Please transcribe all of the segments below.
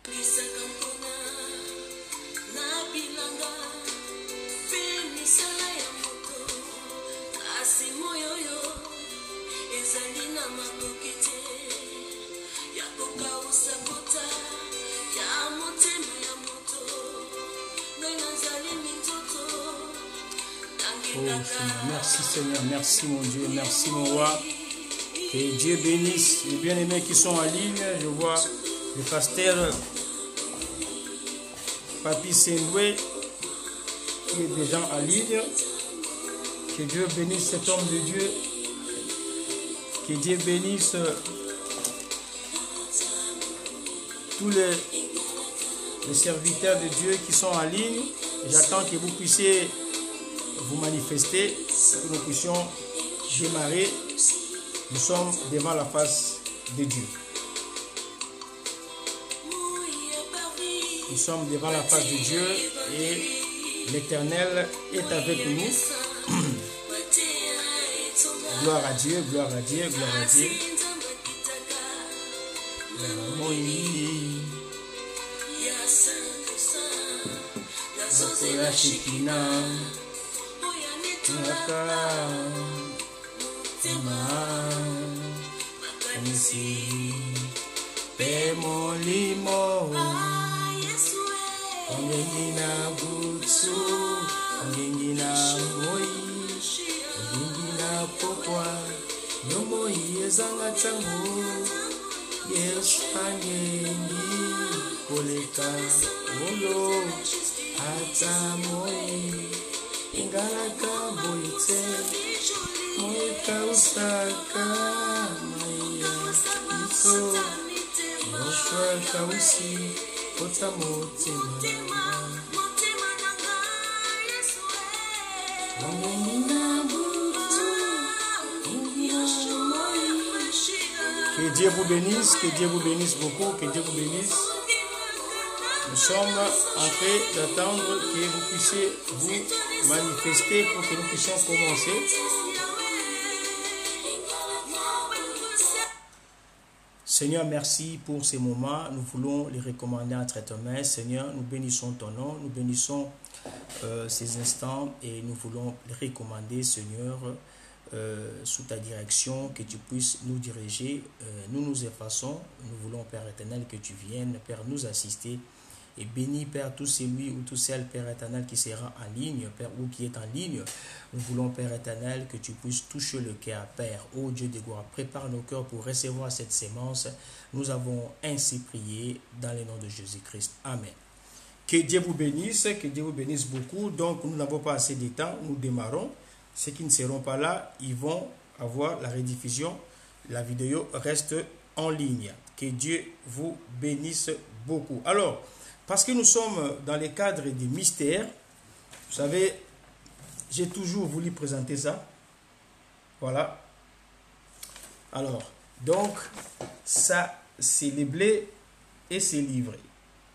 Oh Seigneur, merci Seigneur, merci mon Dieu, merci mon roi. Que Dieu bénisse les bien-aimés qui sont en ligne. Je vois le pasteur Papi Sendoué qui est déjà en ligne. Que Dieu bénisse cet homme de Dieu. Que Dieu bénisse tous les serviteurs de Dieu qui sont en ligne. J'attends que vous puissiez vous manifester, que nous puissions démarrer. Nous sommes devant la face de Dieu. Nous sommes devant la face de Dieu et l'Éternel est avec nous. Gloire à Dieu, gloire à Dieu, gloire à Dieu. Pemolimo ongengina butsu ongengina moi ongengina pokwa nomoi ezanga tango yesangengi koleka olo ata moi ingalaka boite moi kausaka maya iso moshwa kausi kota motema que Dieu vous bénisse beaucoup, que Dieu vous bénisse. Nous sommes en train d'attendre que vous puissiez vous manifester pour que nous puissions commencer. Seigneur, merci pour ces moments. Nous voulons les recommander entre tes mains. Seigneur, nous bénissons ton nom, nous bénissons ces instants et nous voulons les recommander, Seigneur, sous ta direction, que tu puisses nous diriger. Nous nous effaçons. Nous voulons, Père éternel, que tu viennes, Père, nous assister. Et bénis, Père, tout celui ou tout celle, Père éternel, qui sera en ligne, Père, ou qui est en ligne. Nous voulons, Père éternel, que tu puisses toucher le cœur, Père. Ô Dieu de gloire, prépare nos cœurs pour recevoir cette sémence. Nous avons ainsi prié dans le nom de Jésus-Christ. Amen. Que Dieu vous bénisse beaucoup. Donc, nous n'avons pas assez de temps, nous démarrons. Ceux qui ne seront pas là, ils vont avoir la rediffusion. La vidéo reste en ligne. Que Dieu vous bénisse beaucoup. Alors, parce que nous sommes dans le cadre des mystères, vous savez, j'ai toujours voulu présenter ça. Voilà. Alors, donc, ça, c'est les blés et c'est livré.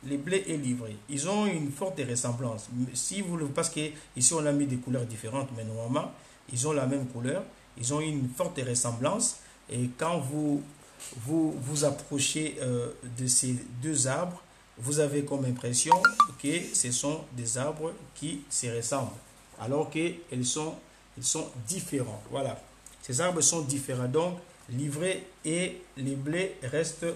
Les blés et livré. Ils ont une forte ressemblance. Si vous le, parce que ici on a mis des couleurs différentes, mais normalement, ils ont la même couleur. Ils ont une forte ressemblance. Et quand vous approchez de ces deux arbres, vous avez comme impression que ce sont des arbres qui se ressemblent, alors qu'ils sont différents. Voilà. Ces arbres sont différents. Donc, livré et les blés restent.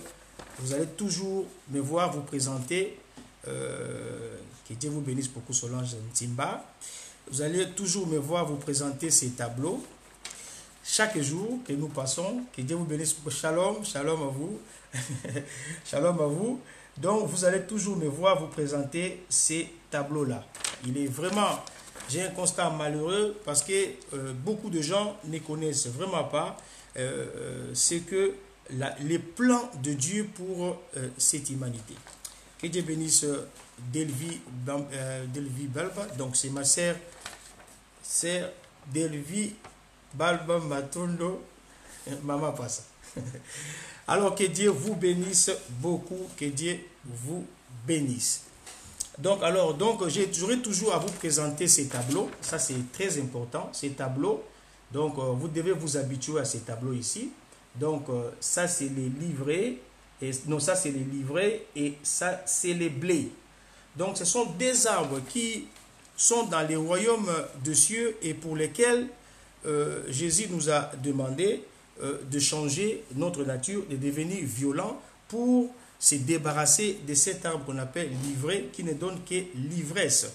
Vous allez toujours me voir vous présenter. Que Dieu vous bénisse beaucoup, Solange Ntimba. Vous allez toujours me voir vous présenter ces tableaux. Chaque jour que nous passons, que Dieu vous bénisse. Shalom, shalom à vous. Shalom à vous. Donc, vous allez toujours me voir vous présenter ces tableaux-là. Il est vraiment, j'ai un constat malheureux parce que beaucoup de gens ne connaissent vraiment pas ce que les plans de Dieu pour cette humanité. Que Dieu bénisse Delvi Balba. Donc, c'est ma sœur Delvi Balba Matondo. Maman passe. Alors que Dieu vous bénisse beaucoup, que Dieu vous bénisse. Donc, j'aurai toujours à vous présenter ces tableaux. Ça, c'est très important, ces tableaux. Donc, vous devez vous habituer à ces tableaux ici. Donc, ça, c'est les livrets Et non, ça c'est les livrées et ça c'est les blés. Donc ce sont des arbres qui sont dans les royaumes de cieux et pour lesquels Jésus nous a demandé de changer notre nature, de devenir violent pour se débarrasser de cet arbre qu'on appelle l'ivrée qui ne donne que l'ivresse.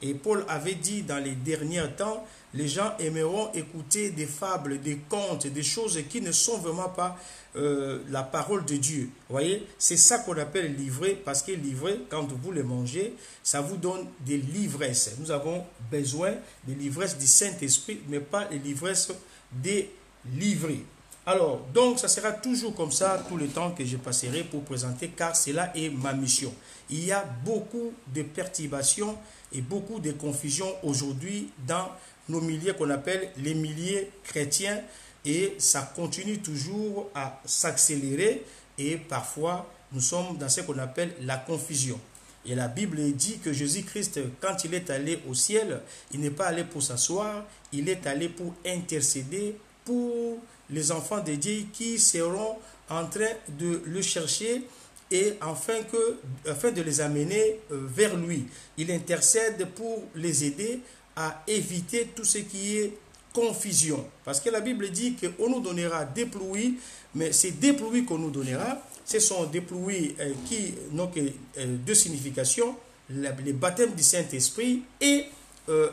Et Paul avait dit dans les derniers temps, les gens aimeront écouter des fables, des contes, des choses qui ne sont vraiment pas la parole de Dieu. Vous voyez, c'est ça qu'on appelle l'ivrée, parce que l'ivrée, quand vous le mangez, ça vous donne de l'ivresse. Nous avons besoin de l'ivresse du Saint-Esprit, mais pas de l'ivresse des livrées. Alors, donc, ça sera toujours comme ça tout le temps que je passerai pour présenter, car cela est ma mission. Il y a beaucoup de perturbations et beaucoup de confusions aujourd'hui dans nos milieux qu'on appelle les milieux chrétiens, et ça continue toujours à s'accélérer et parfois nous sommes dans ce qu'on appelle la confusion. Et la Bible dit que Jésus-Christ, quand il est allé au ciel, il n'est pas allé pour s'asseoir, il est allé pour intercéder pour les enfants de Dieu qui seront en train de le chercher et afin de les amener vers lui. Il intercède pour les aider à éviter tout ce qui est confusion. Parce que la Bible dit qu'on nous donnera des pluies, mais ces des pluies qu'on nous donnera, ce sont des pluies qui n'ont que deux significations, le baptême du Saint-Esprit et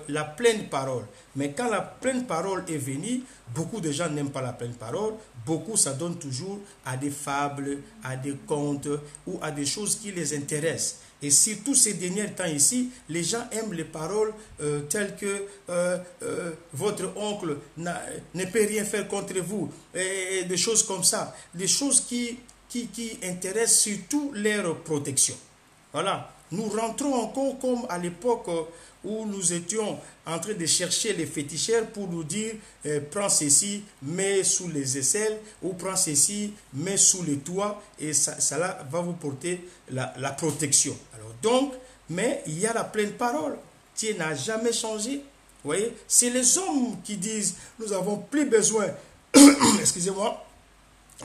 la pleine parole. Mais quand la pleine parole est venue, beaucoup de gens n'aiment pas la pleine parole, beaucoup ça donne toujours à des fables, à des contes ou à des choses qui les intéressent. Et surtout ces derniers temps ici, les gens aiment les paroles telles que votre oncle ne peut rien faire contre vous, et des choses comme ça, des choses qui intéressent surtout leur protection. Voilà. Nous rentrons encore comme à l'époque où nous étions en train de chercher les féticheurs pour nous dire prends ceci, mets sous les aisselles, ou prends ceci, mets sous les toits, et ça va vous porter la protection. Alors donc, mais il y a la pleine parole. Dieu n'a jamais changé. Vous voyez, c'est les hommes qui disent nous n'avons plus besoin, excusez-moi,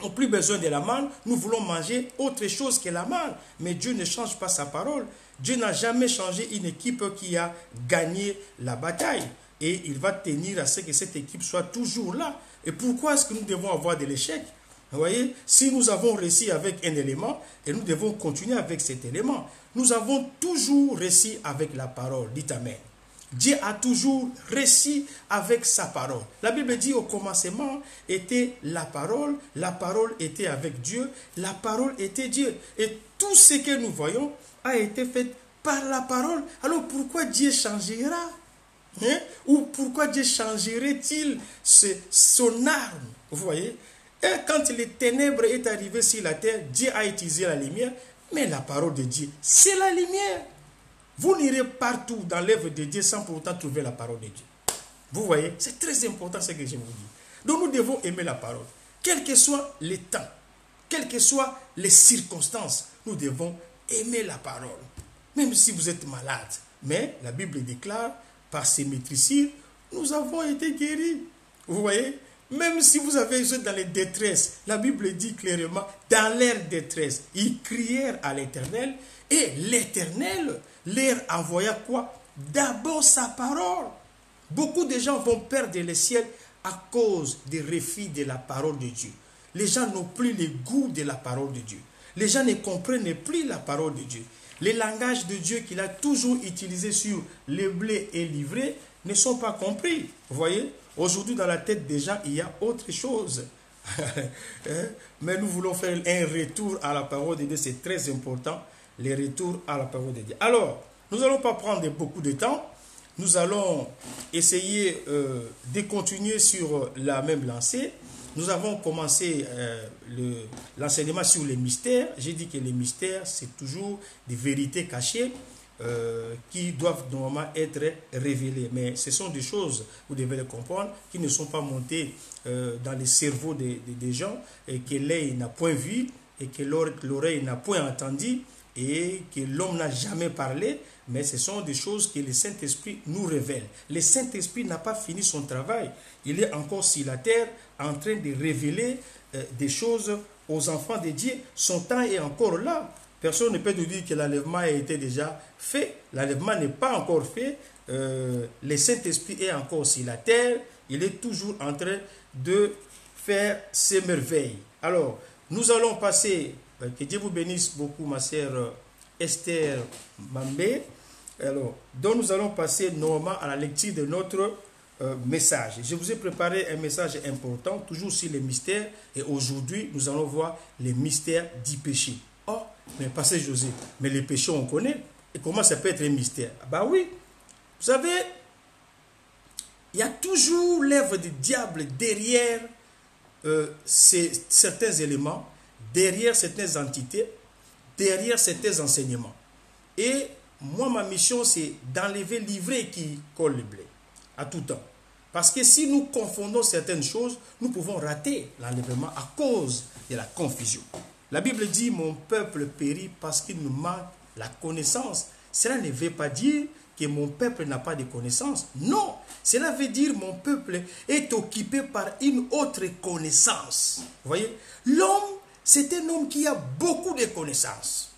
n'ont plus besoin de la manne, nous voulons manger autre chose que la manne. Mais Dieu ne change pas sa parole. Dieu n'a jamais changé une équipe qui a gagné la bataille. Et il va tenir à ce que cette équipe soit toujours là. Et pourquoi est-ce que nous devons avoir de l'échec? Vous voyez, si nous avons réussi avec un élément, et nous devons continuer avec cet élément, nous avons toujours réussi avec la parole. Dites Amen. Dieu a toujours réussi avec sa parole. La Bible dit au commencement était la parole était avec Dieu, la parole était Dieu. Et tout ce que nous voyons a été fait par la parole. Alors pourquoi Dieu changera? Ou pourquoi Dieu changerait-il son arme? Vous voyez? Et quand les ténèbres est arrivé sur la terre, Dieu a utilisé la lumière, mais la parole de Dieu, c'est la lumière. Vous n'irez partout dans l'œuvre de Dieu sans pour autant trouver la parole de Dieu. Vous voyez, c'est très important ce que je vous dis. Donc nous devons aimer la parole. Quel que soit les temps, quelles que soient les circonstances, nous devons aimer la parole. Même si vous êtes malade. Mais la Bible déclare, par ses maîtrisures, nous avons été guéris. Vous voyez, même si vous avez été dans les détresses, la Bible dit clairement, dans leur détresse, ils crièrent à l'Éternel et l'Éternel leur envoya quoi? D'abord sa parole. Beaucoup de gens vont perdre le ciel à cause des refus de la parole de Dieu. Les gens n'ont plus le goût de la parole de Dieu. Les gens ne comprennent plus la parole de Dieu. Les langages de Dieu qu'il a toujours utilisés sur le blé et l'ivraie ne sont pas compris. Vous voyez, aujourd'hui dans la tête des gens, il y a autre chose. Mais nous voulons faire un retour à la parole de Dieu, c'est très important. Les retours à la parole de Dieu. Alors, nous n'allons pas prendre beaucoup de temps. Nous allons essayer de continuer sur la même lancée. Nous avons commencé l'enseignement sur les mystères. J'ai dit que les mystères, c'est toujours des vérités cachées qui doivent normalement être révélées. Mais ce sont des choses, vous devez les comprendre, qui ne sont pas montées dans les cerveaux des gens, et que l'œil n'a point vu, et que l'oreille n'a point entendu, et que l'homme n'a jamais parlé, mais ce sont des choses que le Saint-Esprit nous révèle. Le Saint-Esprit n'a pas fini son travail. Il est encore sur la terre en train de révéler des choses aux enfants de Dieu. Son temps est encore là. Personne ne peut nous dire que l'enlèvement a été déjà fait. L'enlèvement n'est pas encore fait. Le Saint-Esprit est encore sur la terre. Il est toujours en train de faire ses merveilles. Alors, nous allons passer, que Dieu vous bénisse beaucoup, ma sœur Esther Mambé. Alors, donc nous allons passer normalement à la lecture de notre message. Je vous ai préparé un message important, toujours sur les mystères. Et aujourd'hui, nous allons voir les mystères du péché. Oh, mais pasteur José, mais les péchés on connaît. Et comment ça peut être un mystère? Bah oui, vous savez, il y a toujours l'œuvre du diable derrière certains éléments, derrière certaines entités, derrière certains enseignements. Et moi, ma mission, c'est d'enlever l'ivraie qui colle le blé, à tout temps. Parce que si nous confondons certaines choses, nous pouvons rater l'enlèvement à cause de la confusion. La Bible dit, mon peuple périt parce qu'il nous manque la connaissance. Cela ne veut pas dire que mon peuple n'a pas de connaissance. Non, cela veut dire mon peuple est occupé par une autre connaissance. Vous voyez, l'homme, c'est un homme qui a beaucoup de connaissances.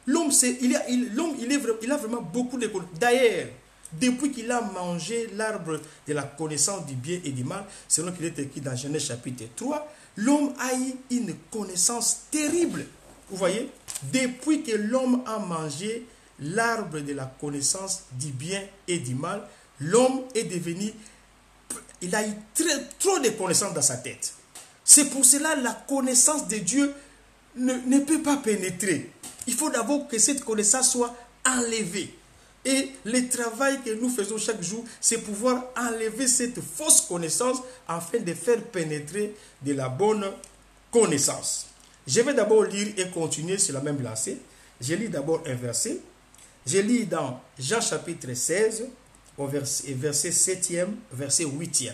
L'homme, il a vraiment beaucoup de connaissances. D'ailleurs, depuis qu'il a mangé l'arbre de la connaissance du bien et du mal, selon qu'il est écrit dans Genèse chapitre 3, l'homme a eu une connaissance terrible. Vous voyez, depuis que l'homme a mangé l'arbre de la connaissance du bien et du mal, l'homme est devenu, il a eu trop de connaissances dans sa tête. C'est pour cela que la connaissance de Dieu ne peut pas pénétrer. Il faut d'abord que cette connaissance soit enlevée. Et le travail que nous faisons chaque jour, c'est pouvoir enlever cette fausse connaissance afin de faire pénétrer de la bonne connaissance. Je vais d'abord lire et continuer sur la même lancée. Je lis d'abord un verset. Je lis dans Jean chapitre 16, au verset 7e, verset 8e.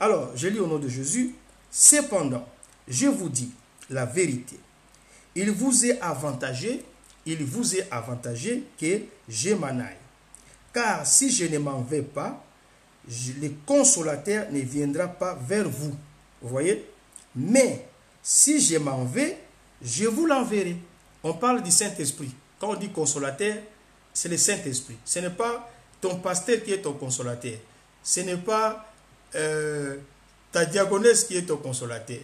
Alors, je lis au nom de Jésus. Cependant, je vous dis la vérité. Il vous est avantagé que je m'en aille. Car si je ne m'en vais pas, le consolateur ne viendra pas vers vous. Vous voyez? Mais si je m'en vais, je vous l'enverrai. On parle du Saint-Esprit. Quand on dit consolateur, c'est le Saint-Esprit. Ce n'est pas ton pasteur qui est ton consolateur. Ce n'est pas ta diaconesse qui est ton consolateur.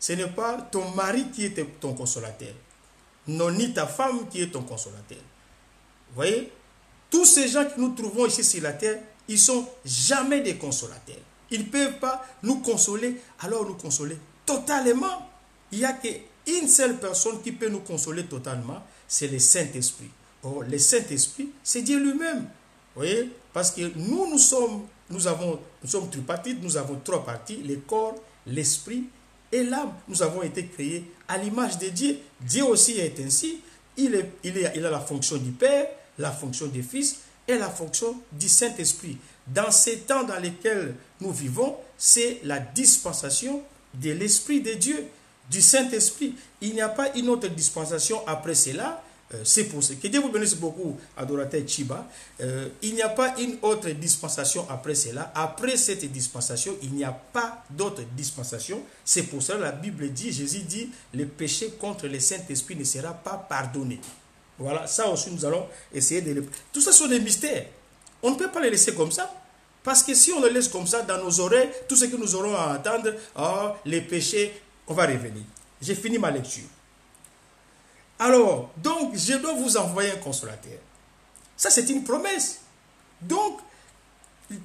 Ce n'est pas ton mari qui est ton consolateur. Non, ni ta femme qui est ton consolateur. Vous voyez? Tous ces gens que nous trouvons ici sur la terre, ils ne sont jamais des consolateurs. Ils ne peuvent pas nous consoler, alors nous consoler totalement. Il n'y a qu'une seule personne qui peut nous consoler totalement, c'est le Saint-Esprit. Or, le Saint-Esprit, c'est Dieu lui-même. Vous voyez? Parce que nous sommes tripartites, nous avons trois parties, le corps, l'esprit et l'âme. Nous avons été créés à l'image de Dieu. Dieu aussi est ainsi. Il a la fonction du Père, la fonction du Fils et la fonction du Saint-Esprit. Dans ces temps dans lesquels nous vivons, c'est la dispensation de l'Esprit de Dieu, du Saint-Esprit. Il n'y a pas une autre dispensation après cela. C'est pour ça que Dieu vous bénisse beaucoup, adorateur Chiba. Il n'y a pas une autre dispensation après cela. Après cette dispensation, il n'y a pas d'autre dispensation. C'est pour ça que la Bible dit, Jésus dit, le péché contre le Saint-Esprit ne sera pas pardonné. Voilà, ça aussi nous allons essayer de... Tout ça sont des mystères. On ne peut pas les laisser comme ça. Parce que si on le laisse comme ça dans nos oreilles, tout ce que nous aurons à entendre, oh, les péchés, on va revenir. J'ai fini ma lecture. Alors, donc, je dois vous envoyer un consolateur. Ça, c'est une promesse. Donc,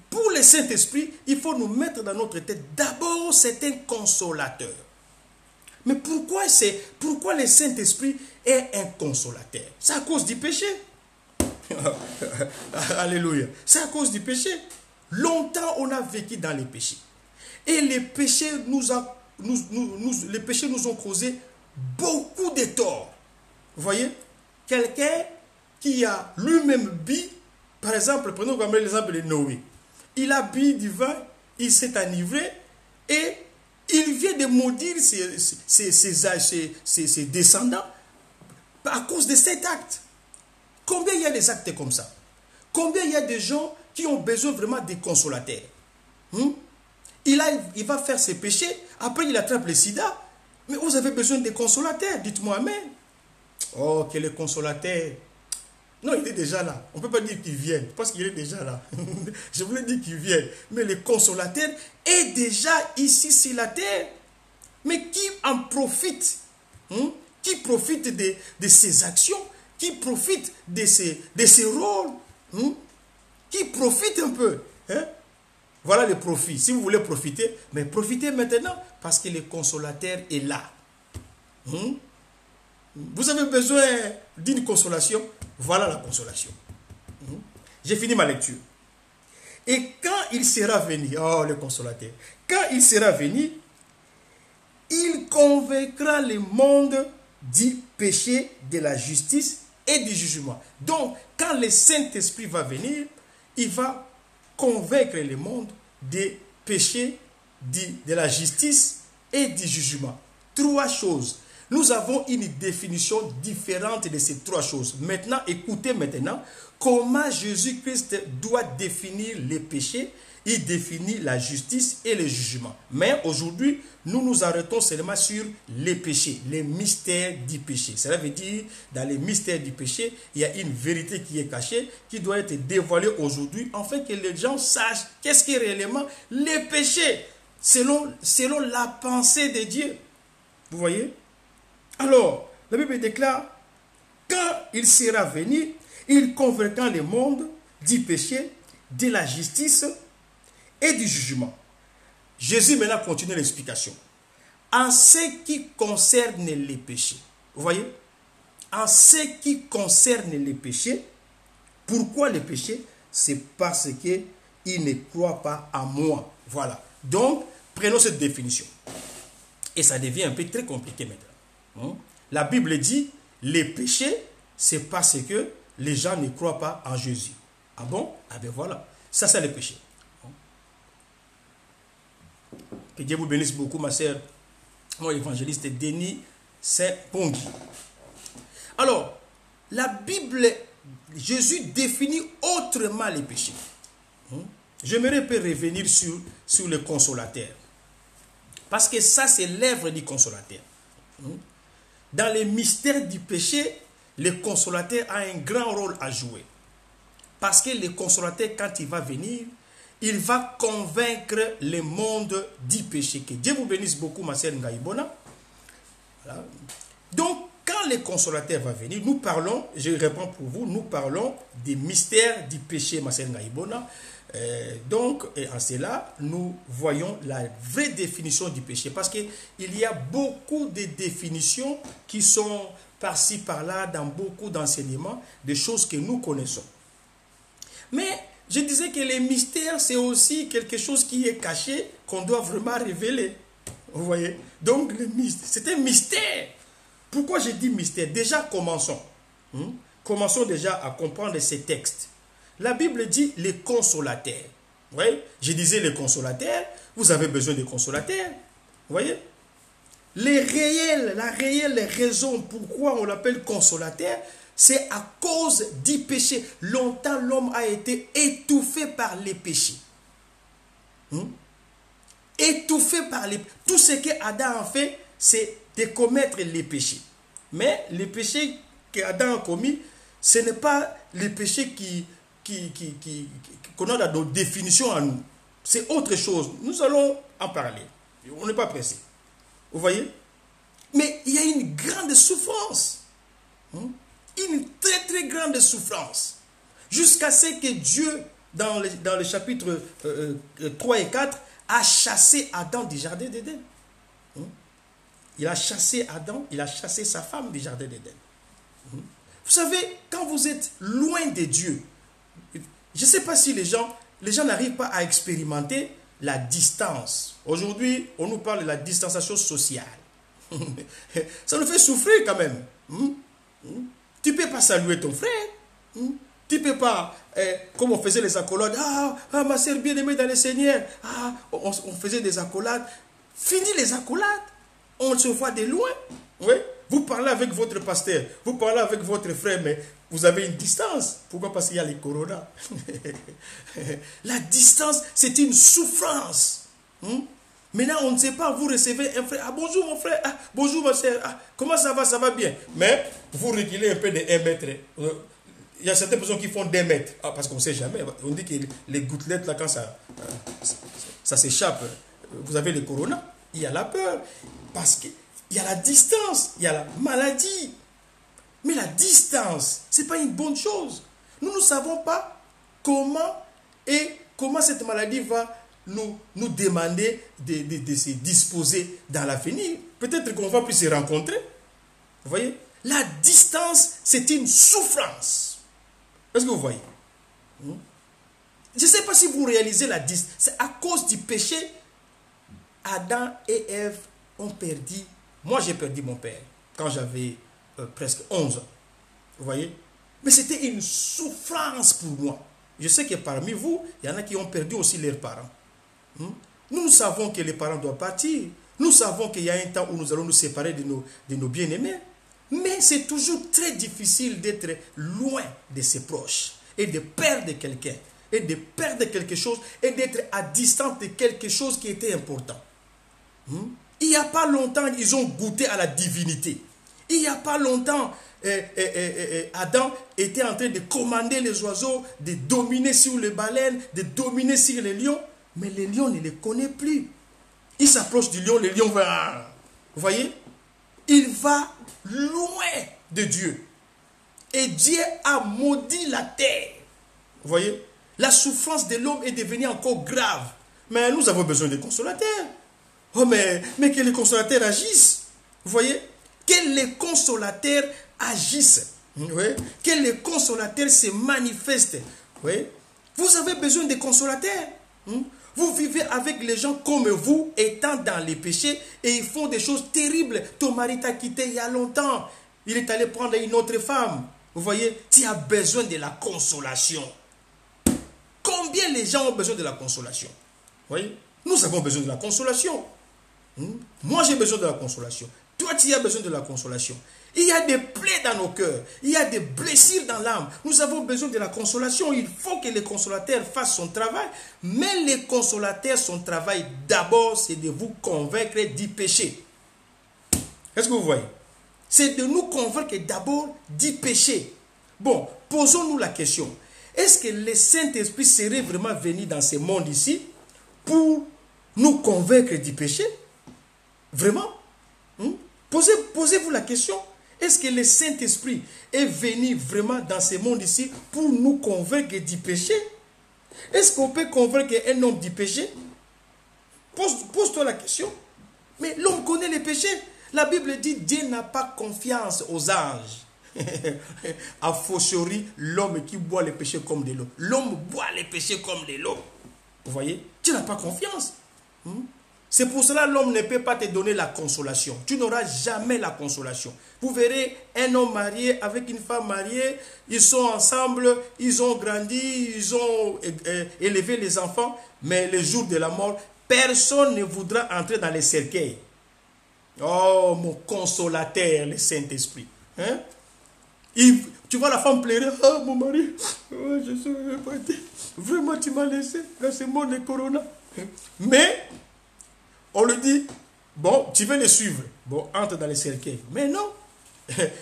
pour le Saint-Esprit, il faut nous mettre dans notre tête, d'abord, c'est un consolateur. Mais pourquoi le Saint-Esprit est un consolateur? C'est à cause du péché. Alléluia. C'est à cause du péché. Longtemps, on a vécu dans les péchés. Et les péchés nous ont causé beaucoup de torts. Vous voyez, quelqu'un qui a lui-même bu, par exemple, prenons comme l'exemple de Noé. Il a bu du vin, il s'est enivré et il vient de maudire ses descendants à cause de cet acte. Combien il y a des actes comme ça? Combien il y a des gens qui ont besoin vraiment des consolateurs? Il va faire ses péchés, après il attrape le sida, Mais vous avez besoin des consolateurs, dites-moi amen. Oh, quel est consolateur? Non, il est déjà là. On ne peut pas dire qu'il vienne, parce qu'il est déjà là. Je voulais dire qu'il vienne. Mais le consolateur est déjà ici sur la terre. Mais qui en profite? Qui profite de ses actions? Qui profite de ses rôles? Qui profite un peu? Voilà le profit. Si vous voulez profiter, mais profitez maintenant, parce que le consolateur est là. Vous avez besoin d'une consolation? Voilà la consolation. J'ai fini ma lecture. Et quand il sera venu, oh le consolateur, quand il sera venu, il convaincra le monde du péché, de la justice et du jugement. Donc, quand le Saint-Esprit va venir, il va convaincre le monde des péchés, de la justice et du jugement. Trois choses. Nous avons une définition différente de ces trois choses. Maintenant, écoutez maintenant comment Jésus-Christ doit définir les péchés. Il définit la justice et le jugement. Mais aujourd'hui, nous nous arrêtons seulement sur les péchés, les mystères du péché. Cela veut dire, dans les mystères du péché, il y a une vérité qui est cachée, qui doit être dévoilée aujourd'hui, afin que les gens sachent qu'est-ce qui est réellement les péchés, selon la pensée de Dieu. Vous voyez? Alors, la Bible déclare, quand il sera venu, il convaincra le monde du péché, de la justice et du jugement. Jésus maintenant continue l'explication. En ce qui concerne les péchés, vous voyez, en ce qui concerne les péchés, pourquoi les péchés? C'est parce qu'ils ne croient pas à moi. Voilà. Donc, prenons cette définition. Et ça devient un peu très compliqué maintenant. La Bible dit, les péchés, c'est parce que les gens ne croient pas en Jésus. Ah bon? Ah ben voilà. Ça, c'est le péché. Que Dieu vous bénisse beaucoup, ma sœur, mon évangéliste Denis Saint-Pongui. Alors, la Bible, Jésus définit autrement les péchés. J'aimerais revenir sur le consolateur. Parce que ça, c'est l'œuvre du consolateur. Dans les mystères du péché, le consolateur a un grand rôle à jouer. Parce que le consolateur, quand il va venir, il va convaincre le monde du péché. Que Dieu vous bénisse beaucoup, ma sœur Ngaïbona. Voilà. Donc, quand le consolateur va venir, nous parlons, je réponds pour vous, nous parlons des mystères du péché, ma sœur Ngaïbona. Donc, et en cela, nous voyons la vraie définition du péché. Parce qu'il y a beaucoup de définitions qui sont par-ci, par-là, dans beaucoup d'enseignements, des choses que nous connaissons. Mais je disais que les mystères, c'est aussi quelque chose qui est caché, qu'on doit vraiment révéler. Vous voyez? Donc, c'est un mystère. Pourquoi je dis mystère? Déjà, commençons. Commençons déjà à comprendre ces textes. La Bible dit les consolateurs. Vous voyez? Je disais les consolateurs. Vous avez besoin de consolateurs. Vous voyez? La réelle raison pourquoi on l'appelle consolateur, c'est à cause du péché. Longtemps, l'homme a été étouffé par les péchés. Étouffé par les péchés. Tout ce que Adam a fait, c'est de commettre les péchés. Mais les péchés qu'Adam a commis, ce n'est pas les péchés qu'on a dans nos définitions à nous. C'est autre chose. Nous allons en parler. On n'est pas pressé. Vous voyez? Mais il y a une grande souffrance. Une très très grande souffrance. Jusqu'à ce que Dieu, dans le chapitre 3 et 4, a chassé Adam du jardin d'Éden. Il a chassé Adam, il a chassé sa femme du jardin d'Éden. Vous savez, quand vous êtes loin de Dieu, je ne sais pas si les gens n'arrivent pas à expérimenter la distance. Aujourd'hui, on nous parle de la distanciation sociale. Ça nous fait souffrir quand même. Tu ne peux pas saluer ton frère. Tu ne peux pas, comme on faisait les accolades, ma sœur bien-aimée dans le Seigneur, on faisait des accolades. Fini les accolades. On se voit de loin. Oui? Vous parlez avec votre pasteur, vous parlez avec votre frère, mais vous avez une distance. Pourquoi? Parce qu'il y a les corona. La distance, c'est une souffrance. Maintenant, on ne sait pas, vous recevez un frère. Ah, bonjour mon frère, ah, bonjour ma soeur, ah, comment ça va bien. Mais vous reculez un peu de 1 mètre. Il y a certaines personnes qui font 2 mètres. Ah, parce qu'on ne sait jamais. On dit que les gouttelettes, là, quand ça s'échappe, vous avez le corona, il y a la peur. Parce qu'il y a la distance, il y a la maladie. Mais la distance, ce n'est pas une bonne chose. Nous ne savons pas comment cette maladie va nous demander de se disposer dans l'avenir. Peut-être qu'on va plus se rencontrer. Vous voyez? La distance, c'est une souffrance. Est-ce que vous voyez? Je ne sais pas si vous réalisez la distance. C'est à cause du péché, Adam et Ève ont perdu. Moi, j'ai perdu mon père quand j'avais presque 11 ans. Vous voyez? Mais c'était une souffrance pour moi. Je sais que parmi vous, il y en a qui ont perdu aussi leurs parents. Nous savons que les parents doivent partir. Nous savons qu'il y a un temps où nous allons nous séparer de nos bien-aimés. Mais c'est toujours très difficile d'être loin de ses proches et de perdre quelqu'un, et de perdre quelque chose, et d'être à distance de quelque chose qui était important. Il n'y a pas longtemps, ils ont goûté à la divinité. Il n'y a pas longtemps, Adam était en train de commander les oiseaux, de dominer sur les baleines, de dominer sur les lions. Mais les lions ne les connaît plus. Il s'approche du lion, le lion va... Vous voyez? Il va loin de Dieu. Et Dieu a maudit la terre. Vous voyez? La souffrance de l'homme est devenue encore grave. Mais nous avons besoin de consolateurs. Oh, mais que les consolateurs agissent. Vous voyez? Que les consolateurs agissent. Vous voyez? Que les consolateurs se manifestent. Vous voyez? Vous avez besoin de consolateurs. Vous vivez avec les gens comme vous, étant dans les péchés, et ils font des choses terribles. Ton mari t'a quitté il y a longtemps. Il est allé prendre une autre femme. Vous voyez, tu as besoin de la consolation. Combien les gens ont besoin de la consolation? Vous voyez, nous avons besoin de la consolation. Moi, j'ai besoin de la consolation. Toi, tu as besoin de la consolation. Il y a des plaies dans nos cœurs. Il y a des blessures dans l'âme. Nous avons besoin de la consolation. Il faut que le consolateur fasse son travail. Mais le consolateur, son travail, d'abord, c'est de vous convaincre du péché. Est-ce que vous voyez? C'est de nous convaincre d'abord du péché. Bon, posons-nous la question. Est-ce que le Saint-Esprit serait vraiment venu dans ce monde ici pour nous convaincre du péché? Vraiment? Posez-vous la question. Est-ce que le Saint-Esprit est venu vraiment dans ce monde ici pour nous convaincre du péché? Est-ce qu'on peut convaincre un homme du péché? Pose-toi la question. Mais l'homme connaît les péchés. La Bible dit Dieu n'a pas confiance aux anges. A fortiori, l'homme qui boit les péchés comme de l'eau. L'homme boit les péchés comme de l'eau. Vous voyez? Tu n'as pas confiance. C'est pour cela que l'homme ne peut pas te donner la consolation. Tu n'auras jamais la consolation. Vous verrez un homme marié avec une femme mariée. Ils sont ensemble, ils ont grandi, ils ont élevé les enfants. Mais le jour de la mort, personne ne voudra entrer dans les cercueils. Oh, mon consolateur, le Saint-Esprit. Tu vois la femme pleurer. Oh, mon mari, oh, je suis réparti. Vraiment, tu m'as laissé dans ce monde de corona. Mais... on lui dit, bon, tu veux les suivre. Bon, entre dans les cercueils. Mais non,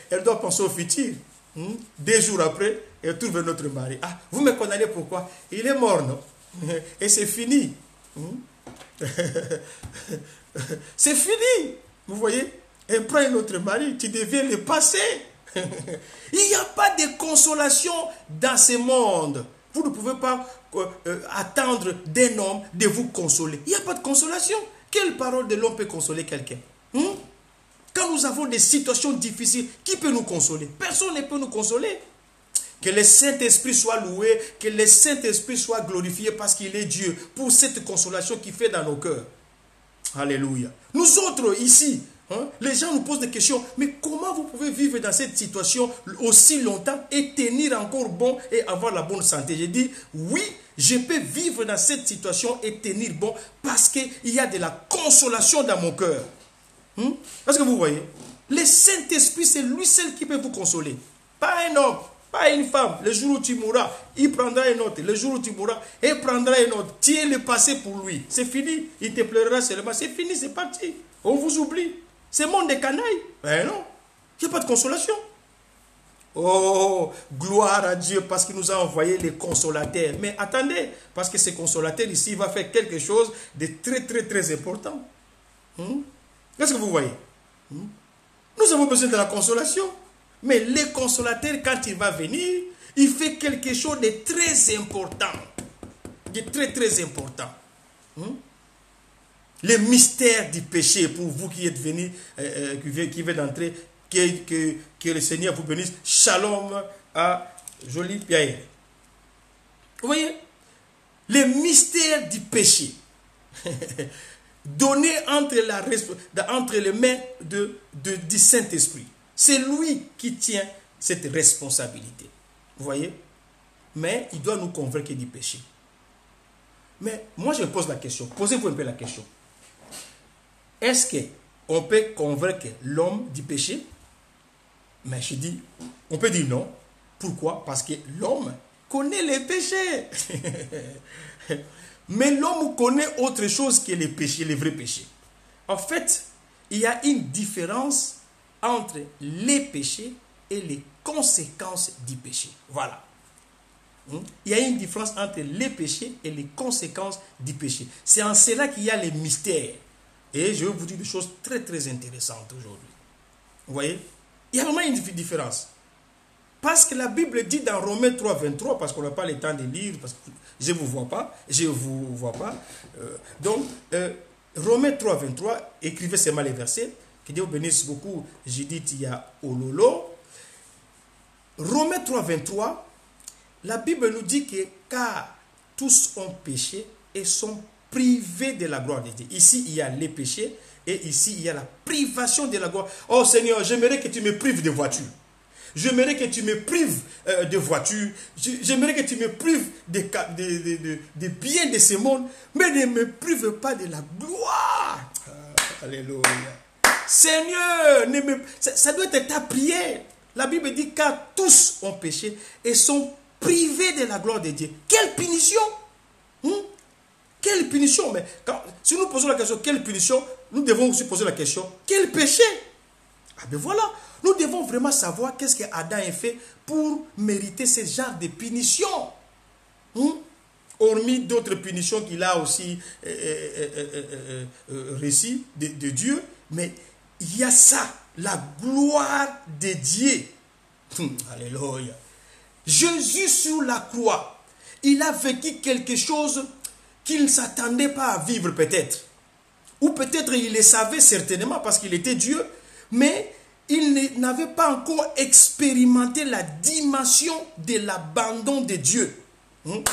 elle doit penser au futur. 2 jours après, elle trouve notre mari. Ah, vous me condamnez pourquoi? Il est mort, non? Et c'est fini. C'est fini. Vous voyez? Elle prend un autre mari, tu deviens le passé. Il n'y a pas de consolation dans ce monde. Vous ne pouvez pas attendre d'un homme de vous consoler. Il n'y a pas de consolation. Quelle parole de l'homme peut consoler quelqu'un? Quand nous avons des situations difficiles, qui peut nous consoler? Personne ne peut nous consoler. Que le Saint-Esprit soit loué, que le Saint-Esprit soit glorifié parce qu'il est Dieu pour cette consolation qu'il fait dans nos cœurs. Alléluia. Nous autres ici, les gens nous posent des questions. Mais comment vous pouvez vivre dans cette situation aussi longtemps et tenir encore bon et avoir la bonne santé? J'ai dit, oui, je peux vivre dans cette situation et tenir bon parce qu'il y a de la consolation dans mon cœur. Est-ce que vous voyez? Le Saint-Esprit, c'est lui seul qui peut vous consoler. Pas un homme. Pas une femme. Le jour où tu mourras, il prendra une autre. Le jour où tu mourras, il prendra une autre. Tu es le passé pour lui. C'est fini. Il te pleurera seulement. C'est fini, c'est parti. On vous oublie. C'est monde des canailles. Ben non. Il n'y a pas de consolation. Oh, gloire à Dieu parce qu'il nous a envoyé les consolateurs. Mais attendez, parce que ces consolateurs ici, il va faire quelque chose de très, très, très important. Qu'est-ce que vous voyez? Nous avons besoin de la consolation. Mais le consolateur, quand il va venir, il fait quelque chose de très important. De très, très important. Le mystère du péché, pour vous qui êtes venus, qui venez d'entrer, que le Seigneur vous bénisse. Shalom à Jolie Pierre. Vous voyez? Le mystère du péché. Donné entre les mains du Saint-Esprit. C'est lui qui tient cette responsabilité. Vous voyez? Mais il doit nous convaincre du péché. Mais moi je pose la question. Posez-vous un peu la question. Est-ce qu'on peut convaincre l'homme du péché? Mais je dis, on peut dire non. Pourquoi? Parce que l'homme connaît les péchés. Mais l'homme connaît autre chose que les péchés, les vrais péchés. En fait, il y a une différence entre les péchés et les conséquences du péché. Voilà. Il y a une différence entre les péchés et les conséquences du péché. C'est en cela qu'il y a les mystères. Et je vais vous dire des choses très très intéressantes aujourd'hui. Vous voyez? Il y a vraiment une différence. Parce que la Bible dit dans Romains 3, 23, parce qu'on n'a pas le temps de lire, parce que je ne vous vois pas, Romains 3, 23, écrivez seulement les versets, que Dieu vous bénisse beaucoup, Judith, il y a Ololo. Romains 3, 23, la Bible nous dit que car tous ont péché et sont privés de la gloire de Dieu. Ici, il y a les péchés et ici, il y a la privation de la gloire. Oh Seigneur, j'aimerais que tu me prives de voitures. J'aimerais que tu me prives de voitures. J'aimerais que tu me prives de biens de ce monde. Mais ne me prive pas de la gloire. Alléluia. Seigneur, ça doit être ta prière. La Bible dit car tous ont péché et sont privés de la gloire de Dieu. Quelle punition! Quelle punition! Mais si nous posons la question, quelle punition? Nous devons aussi poser la question, quel péché? Ah ben voilà, nous devons vraiment savoir qu'est-ce que Adam a fait pour mériter ce genre de punition. Hormis d'autres punitions qu'il a aussi récit de Dieu, mais il y a ça, la gloire de Dieu. Alléluia. Jésus sur la croix, il a vécu quelque chose qu'il ne s'attendait pas à vivre peut-être. Ou peut-être il le savait certainement parce qu'il était Dieu, mais il n'avait pas encore expérimenté la dimension de l'abandon de Dieu. Vous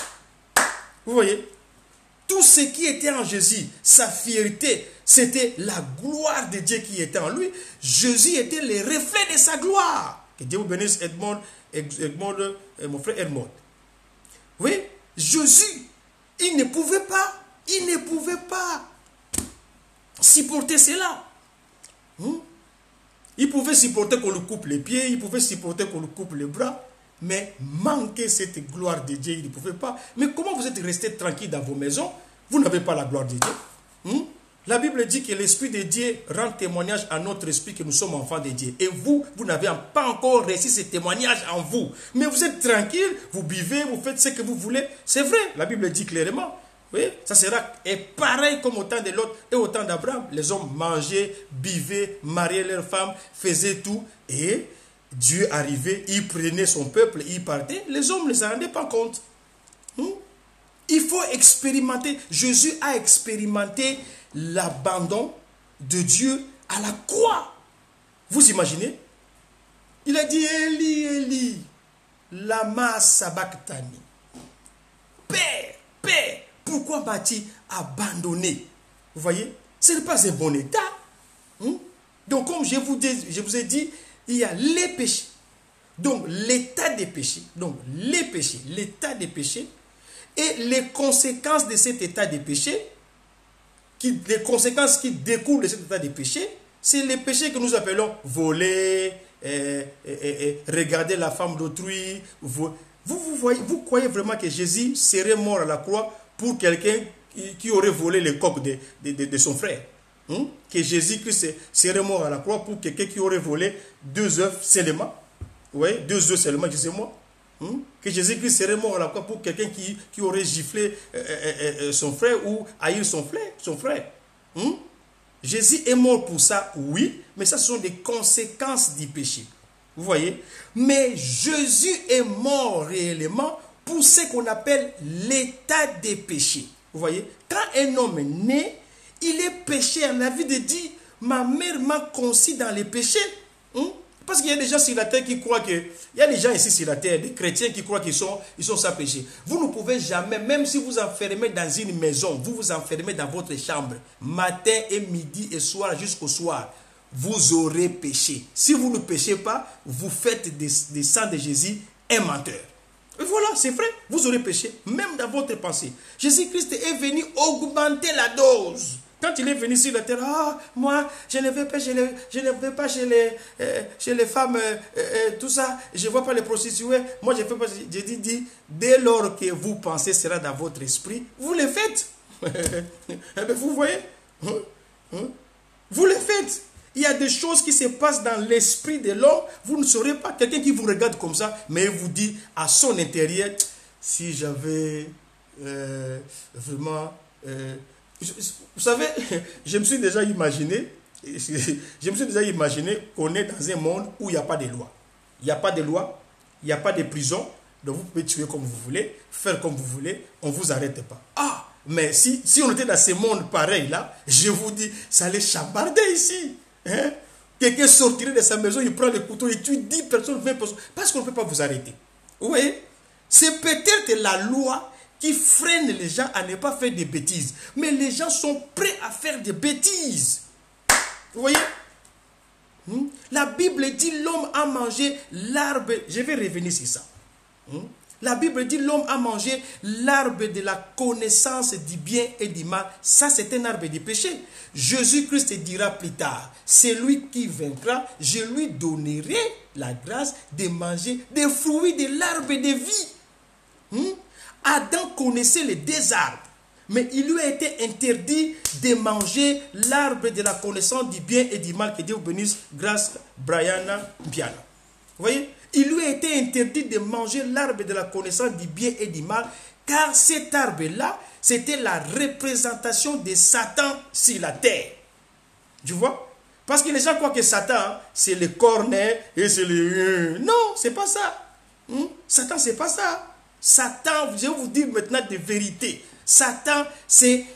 voyez? Tout ce qui était en Jésus, sa fierté, c'était la gloire de Dieu qui était en lui. Jésus était le reflet de sa gloire. Que Dieu vous bénisse, Edmond, mon frère Edmond. Oui, Jésus, il ne pouvait pas supporter cela. Il pouvait supporter qu'on lui coupe les pieds, il pouvait supporter qu'on lui coupe les bras, mais manquer cette gloire de Dieu, il ne pouvait pas. Mais comment vous êtes resté tranquille dans vos maisons? Vous n'avez pas la gloire de Dieu. La Bible dit que l'Esprit de Dieu rend témoignage à notre esprit que nous sommes enfants de Dieu. Et vous n'avez pas encore reçu ce témoignage en vous. Mais vous êtes tranquille, vous buvez, vous faites ce que vous voulez. C'est vrai, la Bible dit clairement. Oui, ça sera pareil comme au temps de Lot et au temps d'Abraham. Les hommes mangeaient, buvaient, mariaient leurs femmes, faisaient tout. Et Dieu arrivait, il prenait son peuple, il partait. Les hommes ne s'en rendaient pas compte. Il faut expérimenter. Jésus a expérimenté l'abandon de Dieu à la croix. Vous imaginez? Il a dit, Eli, Eli, lama sabachthani. Père, Père, pourquoi m'as-tu abandonné? Vous voyez? Ce n'est pas un bon état. Donc, comme je vous ai dit, il y a les péchés. Donc, l'état des péchés. Donc, les péchés, l'état des péchés et les conséquences de cet état des péchés, les conséquences qui découlent de cet état des péchés, c'est les péchés que nous appelons voler, regarder la femme d'autrui. Vous croyez vraiment que Jésus serait mort à la croix pour quelqu'un qui aurait volé le coq de son frère? Que Jésus-Christ serait mort à la croix pour quelqu'un qui aurait volé 2 œufs seulement? Oui, 2 œufs seulement, excusez-moi. Que Jésus-Christ serait mort à la croix pour quelqu'un qui aurait giflé son frère ou haï son frère. Jésus est mort pour ça, oui, mais ça, ce sont des conséquences du péché. Vous voyez? Mais Jésus est mort réellement pour ce qu'on appelle l'état des péchés. Vous voyez? Quand un homme est né, il est pécheur. La Bible dit, ma mère m'a conçu dans les péchés. Parce qu'il y a des gens sur la terre qui croient que... Il y a des gens ici sur la terre, des chrétiens qui croient qu'ils sont sans péché. Vous ne pouvez jamais, même si vous enfermez dans une maison, vous vous enfermez dans votre chambre, matin et midi et soir jusqu'au soir, vous aurez péché. Si vous ne péchez pas, vous faites des sangs de Jésus un menteur. Et voilà, c'est vrai, vous aurez péché, même dans votre pensée. Jésus-Christ est venu augmenter la dose. Quand il est venu sur la terre, moi, je ne vais pas chez les femmes, tout ça, je ne vois pas les prostituées, moi je ne fais pas. Jésus dit, dès lors que vous pensez sera dans votre esprit, vous le faites. Vous voyez, vous le faites. Il y a des choses qui se passent dans l'esprit de l'homme, vous ne saurez pas. Quelqu'un qui vous regarde comme ça, mais il vous dit à son intérieur, si j'avais vraiment... vous savez, je me suis déjà imaginé qu'on est dans un monde où il n'y a pas de loi. Il n'y a pas de loi, il n'y a pas de prison, donc vous pouvez tuer comme vous voulez, faire comme vous voulez, on ne vous arrête pas. Mais si on était dans ce monde pareil là, je vous dis, ça allait chambarder ici. Quelqu'un sortirait de sa maison, il prend le couteau, il tue 10 personnes, 20 personnes, parce qu'on ne peut pas vous arrêter. Vous voyez? C'est peut-être la loi qui freine les gens à ne pas faire des bêtises. Mais les gens sont prêts à faire des bêtises. Vous voyez? La Bible dit l'homme a mangé l'arbre. Je vais revenir sur ça. La Bible dit l'homme a mangé l'arbre de la connaissance du bien et du mal. Ça, c'est un arbre du péché. Jésus-Christ dira plus tard, celui qui vaincra, je lui donnerai la grâce de manger des fruits de l'arbre de vie. Adam connaissait les 2 arbres, mais il lui a été interdit de manger l'arbre de la connaissance du bien et du mal. Que Dieu vous bénisse, grâce Brianna Piana. Vous voyez? Il lui a été interdit de manger l'arbre de la connaissance du bien et du mal, car cet arbre-là, c'était la représentation de Satan sur la terre. Tu vois? Parce que les gens croient que Satan, c'est le cornet et c'est le... Non, c'est pas ça. Satan, c'est pas ça. Satan, je vais vous dire maintenant des vérités. Satan, c'est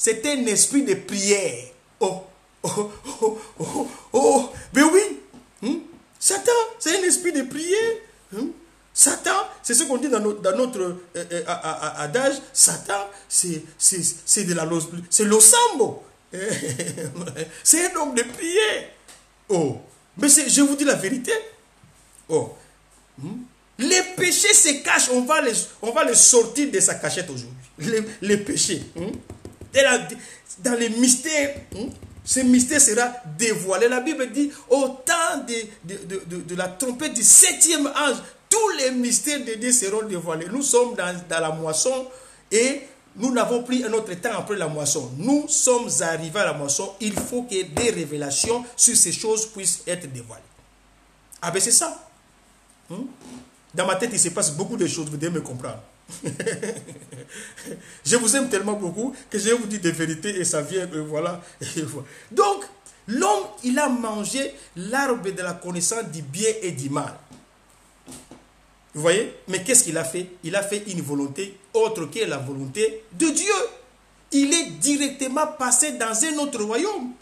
un esprit de prière. Ben oui. Satan, c'est un esprit de prière. Satan, c'est ce qu'on dit dans notre adage. Satan, c'est l'osambo. C'est un homme de prière. Mais je vous dis la vérité. Les péchés se cachent, on va les sortir de sa cachette aujourd'hui. Les péchés. Dans les mystères, ce mystère sera dévoilé. La Bible dit, au temps de la trompette du 7e ange, tous les mystères de Dieu seront dévoilés. Nous sommes dans la moisson et nous n'avons plus un autre temps après la moisson. Nous sommes arrivés à la moisson. Il faut que des révélations sur ces choses puissent être dévoilées. Ah ben c'est ça. Dans ma tête, il se passe beaucoup de choses, vous devez me comprendre. Je vous aime tellement beaucoup que je vais vous dire des vérités et ça vient, voilà. Donc, l'homme, il a mangé l'arbre de la connaissance du bien et du mal. Vous voyez? Mais qu'est-ce qu'il a fait? Il a fait une volonté autre que la volonté de Dieu. Il est directement passé dans un autre royaume.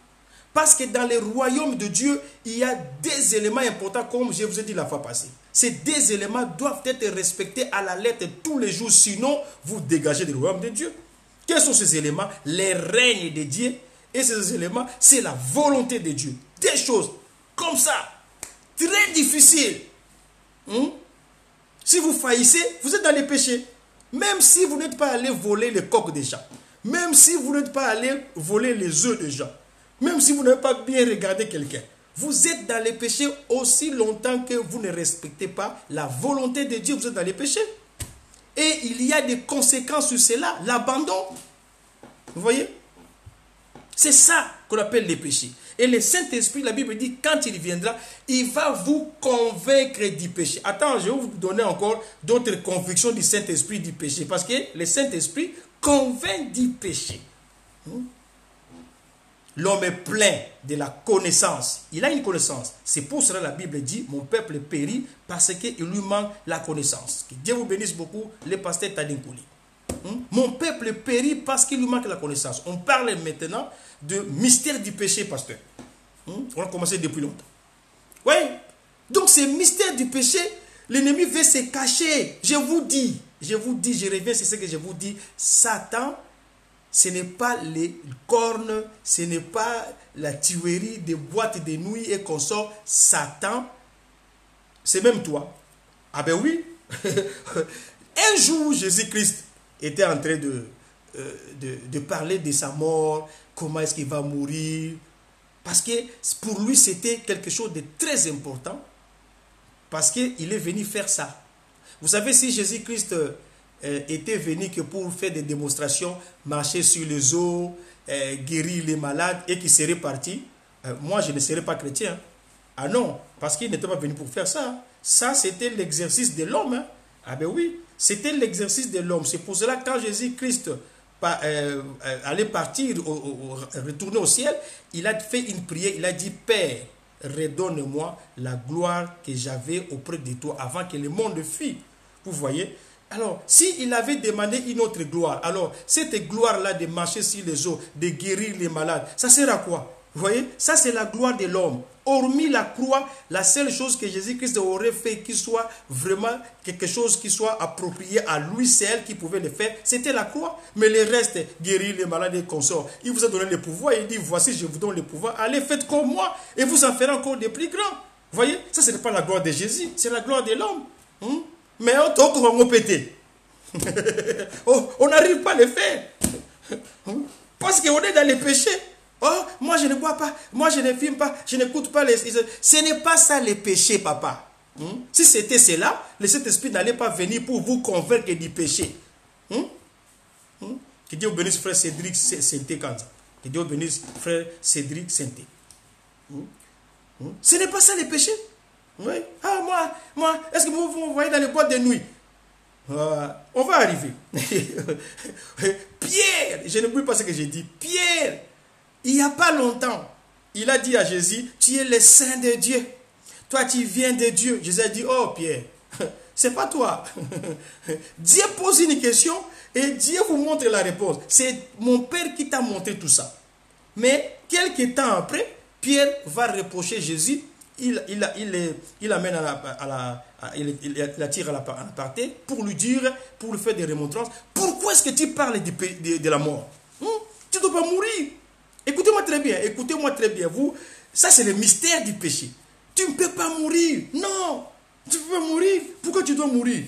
Parce que dans le royaume de Dieu, il y a des éléments importants, comme je vous ai dit la fois passée. Ces 2 éléments doivent être respectés à la lettre tous les jours, sinon vous dégagez du royaume de Dieu. Quels sont ces éléments? Les règnes de Dieu. Et ces éléments, c'est la volonté de Dieu. Des choses comme ça, très difficiles. Si vous faillissez, vous êtes dans les péchés. Même si vous n'êtes pas allé voler les coques des gens. Même si vous n'êtes pas allé voler les œufs des gens. Même si vous n'avez pas bien regardé quelqu'un. vous êtes dans les péchés aussi longtemps que vous ne respectez pas la volonté de Dieu, vous êtes dans les péchés. Et il y a des conséquences sur cela, l'abandon. Vous voyez? C'est ça qu'on appelle les péchés. Et le Saint-Esprit, la Bible dit, quand il viendra, il va vous convaincre du péché. Attends, je vais vous donner encore d'autres convictions du Saint-Esprit du péché. Parce que le Saint-Esprit convainc du péché. L'homme est plein de la connaissance. Il a une connaissance. C'est pour cela que la Bible dit, mon peuple périt parce qu'il lui manque la connaissance. Que Dieu vous bénisse beaucoup, le pasteur Tadinkouli. Mon peuple périt parce qu'il lui manque la connaissance. On parle maintenant de mystère du péché, pasteur. On a commencé depuis longtemps. Oui. Donc, ce mystère du péché, l'ennemi veut se cacher. Je vous dis, je reviens sur ce que je vous dis. Satan, ce n'est pas les cornes, ce n'est pas la tuerie des boîtes de nuit et consorts. Satan, c'est même toi. Ah ben oui. Un jour, Jésus-Christ était en train de parler de sa mort, comment est-ce qu'il va mourir. Parce que pour lui, c'était quelque chose de très important. Parce qu'il est venu faire ça. Vous savez, si Jésus-Christ était venu que pour faire des démonstrations, marcher sur les eaux, guérir les malades et qu'il serait parti, moi, je ne serais pas chrétien. Ah non, parce qu'il n'était pas venu pour faire ça. Ça, c'était l'exercice de l'homme. Hein. Ah ben oui, c'était l'exercice de l'homme. C'est pour cela que quand Jésus-Christ allait partir, retourner au ciel, il a fait une prière, il a dit, Père, redonne-moi la gloire que j'avais auprès de toi avant que le monde fuit. Vous voyez? Alors, s'il avait demandé une autre gloire, alors cette gloire-là de marcher sur les eaux, de guérir les malades, ça sert à quoi? Vous voyez? Ça, c'est la gloire de l'homme. Hormis la croix, la seule chose que Jésus-Christ aurait fait qui soit vraiment quelque chose qui soit approprié à lui seul, qui pouvait le faire, c'était la croix. Mais le reste, guérir les malades et consorts, il vous a donné le pouvoir, il dit, voici, je vous donne le pouvoir, allez, faites comme moi, et vous en ferez encore des plus grands. Vous voyez? Ça, ce n'est pas la gloire de Jésus, c'est la gloire de l'homme. Mais on va péter. On n'arrive pas à le faire. Parce qu'on est dans les péchés. Oh, moi je ne bois pas, moi je ne fume pas, je n'écoute pas les... Ce n'est pas ça les péchés, papa. Si c'était cela, le Saint-Esprit n'allait pas venir pour vous convaincre du péché. Que Dieu bénisse frère Cédric Sainté-Kanza. Que Dieu bénisse frère Cédric Sainté. Ce n'est pas ça les péchés. Oui. Ah, moi, est-ce que vous voyez dans les boîtes de nuit? On va arriver. Pierre, je n'oublie pas ce que j'ai dit. Pierre, il n'y a pas longtemps, il a dit à Jésus, tu es le Saint de Dieu. Toi, tu viens de Dieu. Jésus a dit, oh Pierre, c'est pas toi. Dieu pose une question et Dieu vous montre la réponse. C'est mon Père qui t'a montré tout ça. Mais quelques temps après, Pierre va reprocher Jésus. Il amène il attire à la partie pour lui dire, pour lui faire des remontrances. Pourquoi est-ce que tu parles de la mort? Tu ne dois pas mourir. Écoutez-moi très bien, vous, ça c'est le mystère du péché. Tu ne peux pas mourir, non, tu ne peux pas mourir. Pourquoi tu dois mourir?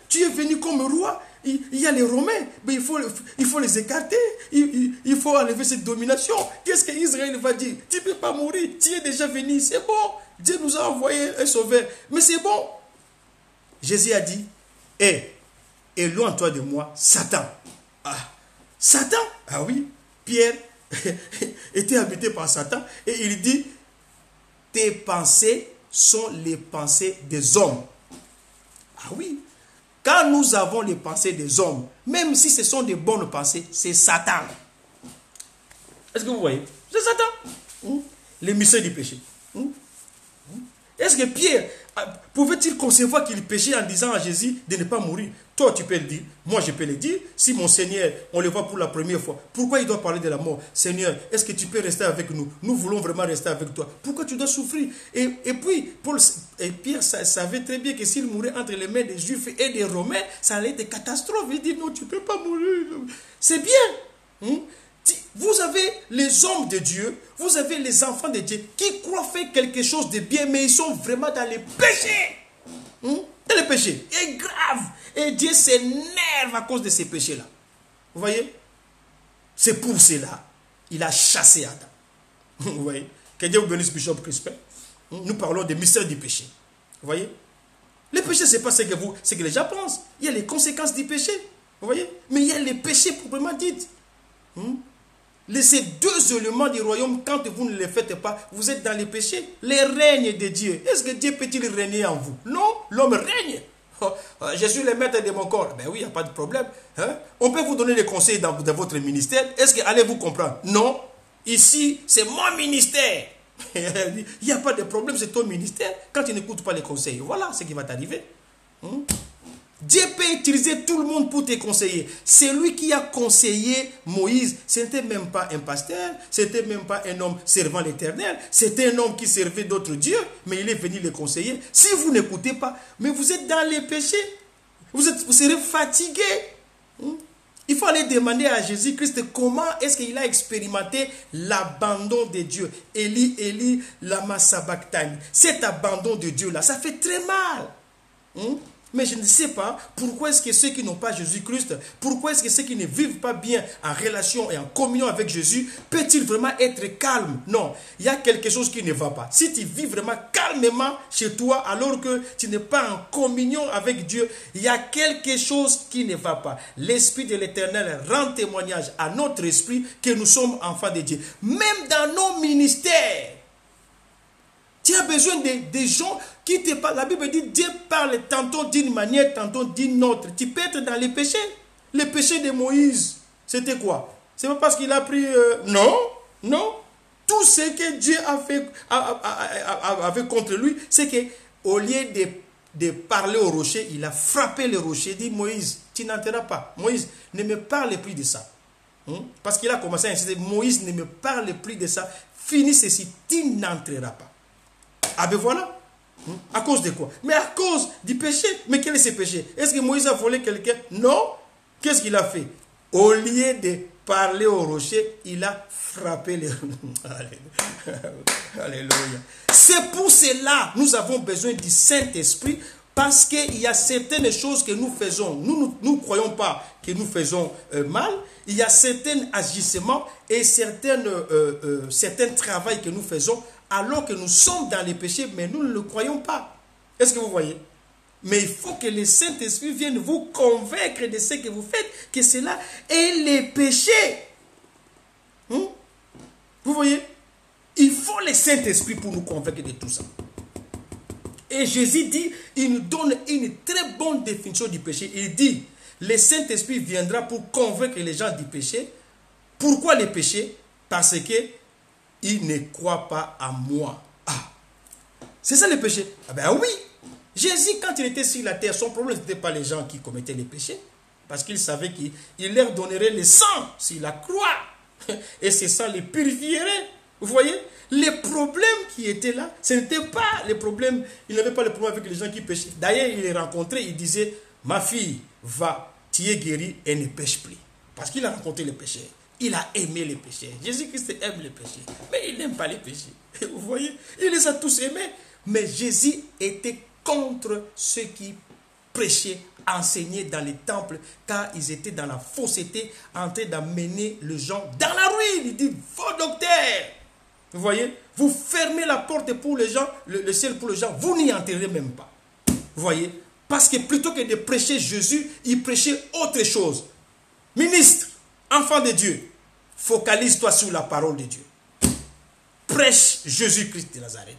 Tu es venu comme roi, il y a les Romains, mais il faut les écarter, il faut enlever cette domination. Qu'est-ce qu'Israël va dire? Tu ne peux pas mourir, tu es déjà venu, c'est bon, Dieu nous a envoyé un sauveur, mais c'est bon. Jésus a dit, éloigne-toi de moi, Satan. Ah, Satan? Ah oui, Pierre était habité par Satan et il dit, tes pensées sont les pensées des hommes. Ah oui, quand nous avons les pensées des hommes, même si ce sont des bonnes pensées, c'est Satan. Est-ce que vous voyez? C'est Satan. Les mystères du péché. Est-ce que Pierre pouvait-il concevoir qu'il péchait en disant à Jésus de ne pas mourir? Toi, tu peux le dire. Moi, je peux le dire. Si mon Seigneur, on le voit pour la première fois, pourquoi il doit parler de la mort? Seigneur, est-ce que tu peux rester avec nous? Nous voulons vraiment rester avec toi. Pourquoi tu dois souffrir? Et puis, Pierre savait très bien que s'il mourait entre les mains des Juifs et des Romains, ça allait être une catastrophe. Il dit, non, tu ne peux pas mourir. C'est bien. Vous avez les hommes de Dieu, vous avez les enfants de Dieu qui croient faire quelque chose de bien, mais ils sont vraiment dans les péchés. Dans les péchés. Et grave. Et Dieu s'énerve à cause de ces péchés-là. Vous voyez? C'est pour cela il a chassé Adam. Vous voyez? Que Dieu vous bénisse, Bishop Crispin. Nous parlons des mystères du péché. Vous voyez? Le péché, ce n'est pas ce que les gens pensent. Il y a les conséquences du péché. Vous voyez? Mais il y a les péchés proprement dits. Ces deux éléments du royaume, quand vous ne les faites pas, vous êtes dans les péchés. Les règnes de Dieu. Est-ce que Dieu peut-il régner en vous? Non, l'homme règne. Je suis le maître de mon corps. Ben oui, il n'y a pas de problème. On peut vous donner des conseils dans votre ministère. Est-ce que allez-vous comprendre? Non. Ici, c'est mon ministère. Il n'y a pas de problème, c'est ton ministère. Quand tu n'écoutes pas les conseils, voilà ce qui va t'arriver. Dieu peut utiliser tout le monde pour te conseiller. C'est lui qui a conseillé Moïse. Ce n'était même pas un pasteur, ce n'était même pas un homme servant l'Éternel. C'était un homme qui servait d'autres dieux, mais il est venu le conseiller. Si vous n'écoutez pas, mais vous êtes dans les péchés, vous serez fatigué. Il faut aller demander à Jésus-Christ comment est-ce qu'il a expérimenté l'abandon de Dieu. Eli, Eli, lama sabachthani. Cet abandon de Dieu-là, ça fait très mal. Mais je ne sais pas pourquoi est-ce que ceux qui n'ont pas Jésus-Christ, pourquoi est-ce que ceux qui ne vivent pas bien en relation et en communion avec Jésus, peut-il vraiment être calme? Non, il y a quelque chose qui ne va pas. Si tu vis vraiment calmement chez toi alors que tu n'es pas en communion avec Dieu, il y a quelque chose qui ne va pas. L'Esprit de l'Éternel rend témoignage à notre esprit que nous sommes enfants de Dieu. Même dans nos ministères, tu as besoin de gens qui te parlent. La Bible dit Dieu parle tantôt d'une manière, tantôt d'une autre. Tu peux être dans les péchés. Le péché de Moïse, c'était quoi? C'est pas parce qu'il a pris... non, non. Tout ce que Dieu a fait avec contre lui, c'est qu'au lieu de parler au rocher, il a frappé le rocher. Il dit Moïse, tu n'entreras pas. Moïse, ne me parle plus de ça. Parce qu'il a commencé à insister. Moïse, ne me parle plus de ça. Finis ceci, tu n'entreras pas. Ah ben voilà. À cause de quoi? Mais à cause du péché. Mais quel est ce péché? Est-ce que Moïse a volé quelqu'un? Non. Qu'est-ce qu'il a fait? Au lieu de parler au rocher, il a frappé les... Alléluia. C'est pour cela que nous avons besoin du Saint-Esprit, parce qu'il y a certaines choses que nous faisons. Nous ne croyons pas que nous faisons mal. Il y a certains agissements et certains travaux que nous faisons alors que nous sommes dans les péchés, mais nous ne le croyons pas. Est-ce que vous voyez? Mais il faut que le Saint-Esprit vienne vous convaincre de ce que vous faites, que cela est les péchés. Vous voyez? Il faut le Saint-Esprit pour nous convaincre de tout ça. Et Jésus dit, il nous donne une très bonne définition du péché. Il dit, le Saint-Esprit viendra pour convaincre les gens du péché. Pourquoi le péché? Parce que ils ne croient pas à moi. Ah, c'est ça le péché? Ah ben oui. Jésus, quand il était sur la terre, son problème, ce n'était pas les gens qui commettaient les péchés. Parce qu'il savait qu'il leur donnerait le sang sur la croix. Et ce sang les purifierait. Vous voyez? Les problèmes qui étaient là, ce n'était pas les problèmes. Il n'avait pas le problème avec les gens qui péchaient. D'ailleurs, il les rencontrait, il disait, ma fille, va, tu es guérie et ne pêche plus. Parce qu'il a rencontré les péchés. Il a aimé les péchés. Jésus-Christ aime les péchés. Mais il n'aime pas les péchés. Vous voyez? Il les a tous aimés. Mais Jésus était contre ceux qui prêchaient, enseignaient dans les temples, car ils étaient dans la fausseté, en train d'amener les gens dans la ruine. Il dit, faux docteur. Vous voyez? Vous fermez la porte pour les gens, le ciel pour les gens, vous n'y entrerez même pas. Vous voyez? Parce que plutôt que de prêcher Jésus, ils prêchaient autre chose. Ministre, enfant de Dieu, focalise-toi sur la parole de Dieu. Prêche Jésus-Christ de Nazareth.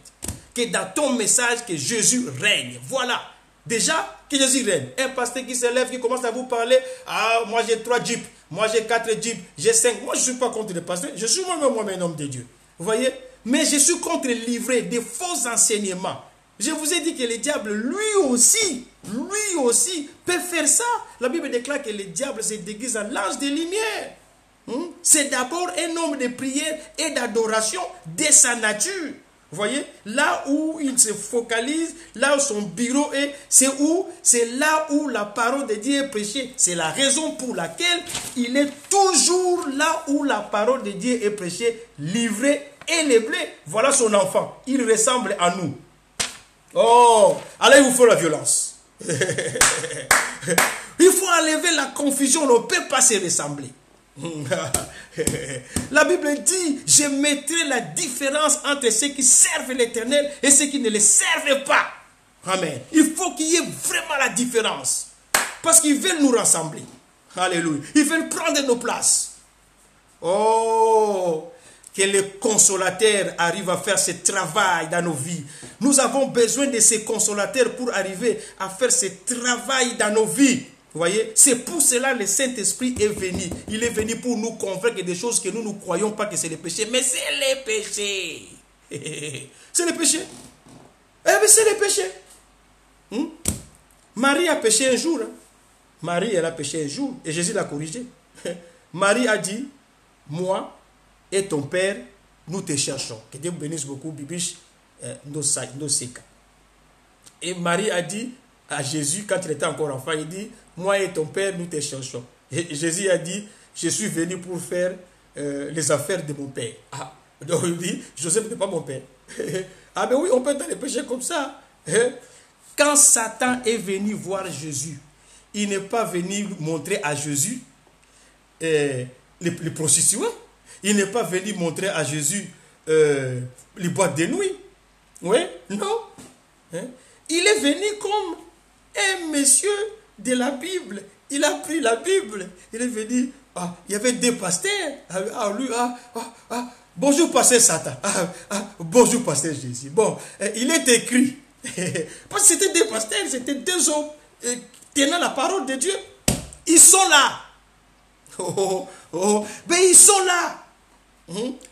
Que dans ton message, que Jésus règne. Voilà. Déjà, que Jésus règne. Un pasteur qui se lève, qui commence à vous parler. Ah, moi j'ai 3 jeeps. Moi j'ai 4 jeeps. J'ai 5. Moi je ne suis pas contre les pasteurs. Je suis moi-même un homme de Dieu. Vous voyez? Mais je suis contre livrer des faux enseignements. Je vous ai dit que le diable, lui aussi, peut faire ça. La Bible déclare que le diable se déguise en l'ange de lumière. C'est d'abord un homme de prière et d'adoration de sa nature. Vous voyez, là où il se focalise, là où son bureau est, c'est là où la parole de Dieu est prêchée. C'est la raison pour laquelle il est toujours là où la parole de Dieu est prêchée, livrée et léblée. Voilà son enfant. Il ressemble à nous. Oh, alors il vous faut la violence. Il faut enlever la confusion. On ne peut pas se ressembler. La Bible dit, je mettrai la différence entre ceux qui servent l'Éternel et ceux qui ne le servent pas. Amen. Il faut qu'il y ait vraiment la différence. Parce qu'ils veulent nous rassembler. Alléluia. Ils veulent prendre nos places. Oh, que le consolateur arrive à faire ce travail dans nos vies. Nous avons besoin de ces consolateurs pour arriver à faire ce travail dans nos vies. Vous voyez, c'est pour cela que le Saint-Esprit est venu. Il est venu pour nous convaincre des choses que nous ne croyons pas que c'est le péché. Mais c'est le péché. C'est le péché. Eh bien, c'est le péché. Marie a péché un jour. Marie, elle a péché un jour. Et Jésus l'a corrigé. Marie a dit, moi et ton père, nous te cherchons. Que Dieu bénisse beaucoup, Bibiche, nos séca. Et Marie a dit à Jésus, quand il était encore enfant, il dit, moi et ton père, nous te cherchons. Et Jésus a dit, je suis venu pour faire les affaires de mon père. Ah, donc il dit, Joseph n'est pas mon père. Ah ben oui, on peut dans les péchés comme ça. Quand Satan est venu voir Jésus, il n'est pas venu montrer à Jésus les prostituées. Il n'est pas venu montrer à Jésus les boîtes de nuit. Oui, non. Il est venu comme un monsieur de la Bible. Il a pris la Bible. Il est venu. Ah, il y avait deux pasteurs. Bonjour, pasteur Satan. Bonjour, pasteur Jésus. Bon, il est écrit. Parce que c'était deux pasteurs, c'était deux hommes tenant la parole de Dieu. Ils sont là. Mais ils sont là.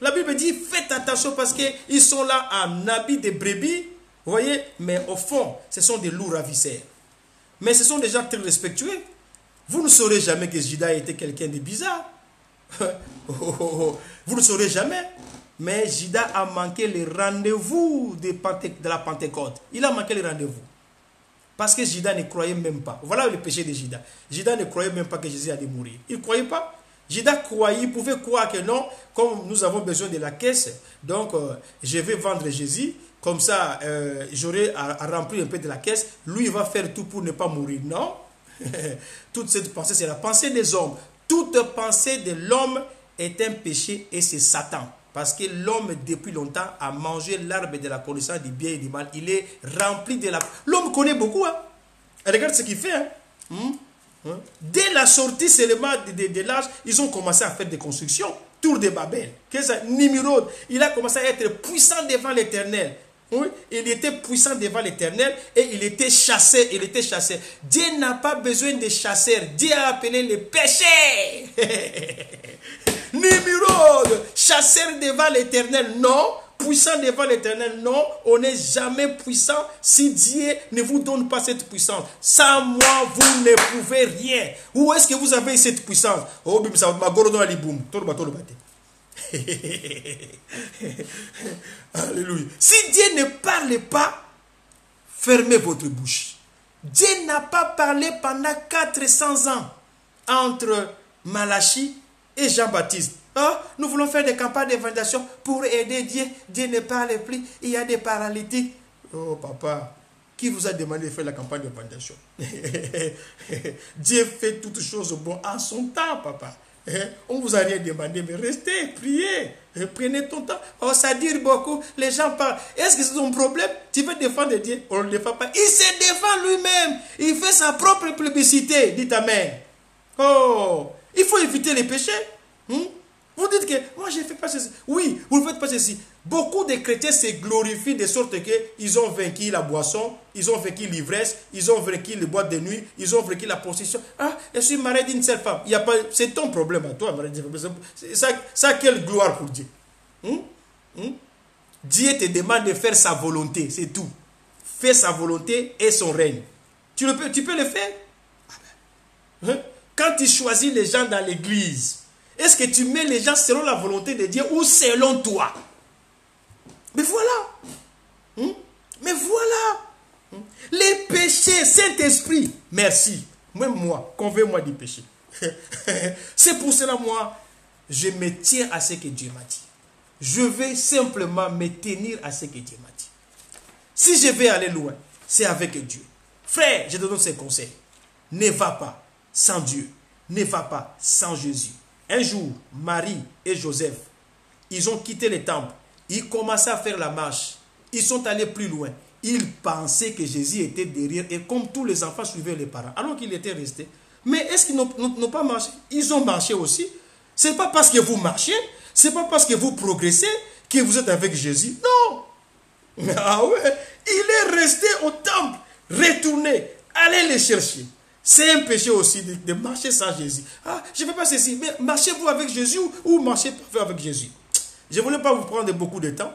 La Bible dit, faites attention parce qu'ils sont là en habit de brebis. Vous voyez, mais au fond, ce sont des loups ravisseurs. Mais ce sont des gens très respectueux. Vous ne saurez jamais que Judas était quelqu'un de bizarre. Vous ne saurez jamais. Mais Judas a manqué le rendez-vous de la Pentecôte. Il a manqué le rendez-vous. Parce que Judas ne croyait même pas. Voilà le péché de Judas. Judas ne croyait même pas que Jésus allait mourir. Il ne croyait pas. Judas croyait, il pouvait croire que non, comme nous avons besoin de la caisse, donc je vais vendre Jésus, comme ça j'aurai à remplir un peu de la caisse, lui il va faire tout pour ne pas mourir. Non. Toute cette pensée, c'est la pensée des hommes. Toute pensée de l'homme est un péché et c'est Satan. Parce que l'homme, depuis longtemps, a mangé l'arbre de la connaissance du bien et du mal. Il est rempli de la... L'homme connaît beaucoup. Hein? Regarde ce qu'il fait. Hein? Dès la sortie seulement de l'âge, ils ont commencé à faire des constructions. Tour de Babel. Nimrod, il a commencé à être puissant devant l'Éternel. Oui, il était puissant devant l'Éternel et il était chassé. Il était chassé. Dieu n'a pas besoin de chasseurs. Dieu a appelé les péchés. Nimrod, chasseur devant l'Éternel, non. Puissant devant l'Éternel, non. On n'est jamais puissant si Dieu ne vous donne pas cette puissance. Sans moi, vous ne pouvez rien. Où est-ce que vous avez cette puissance? Oh, ça m'a gorodon ali boum. Alléluia. Si Dieu ne parle pas, fermez votre bouche. Dieu n'a pas parlé pendant 400 ans entre Malachie et Jean-Baptiste. Oh, nous voulons faire des campagnes d'évangélisation pour aider Dieu. Dieu ne parle plus. Il y a des paralytiques. Oh papa, qui vous a demandé de faire la campagne d'évangélisation? Dieu fait toutes choses bon en son temps, papa. On ne vous a rien demandé, mais restez, priez, prenez ton temps. Oh, ça dure beaucoup, les gens parlent. Est-ce que c'est ton problème? Tu veux défendre Dieu? On ne le défend pas. Il se défend lui-même. Il fait sa propre publicité. Dites amen. Oh, il faut éviter les péchés. Vous dites que moi je ne fais pas ceci. Oui, vous ne faites pas ceci. Beaucoup de chrétiens se glorifient de sorte qu'ils ont vaincu la boisson, ils ont vaincu l'ivresse, ils ont vaincu les boîtes de nuit, ils ont vaincu la prostitution. Ah, je suis marié d'une seule femme. C'est ton problème à toi, marié d'une seule femme. Ça, quelle gloire pour Dieu. Dieu te demande de faire sa volonté, c'est tout. Fais sa volonté et son règne. Tu peux le faire. Quand tu choisis les gens dans l'église, est-ce que tu mets les gens selon la volonté de Dieu ou selon toi? Mais voilà. Mais voilà. Les péchés, Saint-Esprit, merci. Même moi, convainc-moi du péché. C'est pour cela, moi, je me tiens à ce que Dieu m'a dit. Je vais simplement me tenir à ce que Dieu m'a dit. Si je vais aller loin, c'est avec Dieu. Frère, je te donne ces conseils. Ne va pas sans Dieu. Ne va pas sans Jésus. Un jour, Marie et Joseph, ils ont quitté le temple. Ils commençaient à faire la marche. Ils sont allés plus loin. Ils pensaient que Jésus était derrière. Et comme tous les enfants suivaient les parents, alors qu'il était resté. Mais est-ce qu'ils n'ont pas marché? Ils ont marché aussi. Ce n'est pas parce que vous marchez, ce n'est pas parce que vous progressez que vous êtes avec Jésus. Non. Ah ouais. Il est resté au temple. Retournez. Allez les chercher. C'est un péché aussi de marcher sans Jésus. Ah, je ne fais pas ceci. Mais marchez-vous avec Jésus ou marchez pas avec Jésus? Je ne voulais pas vous prendre beaucoup de temps.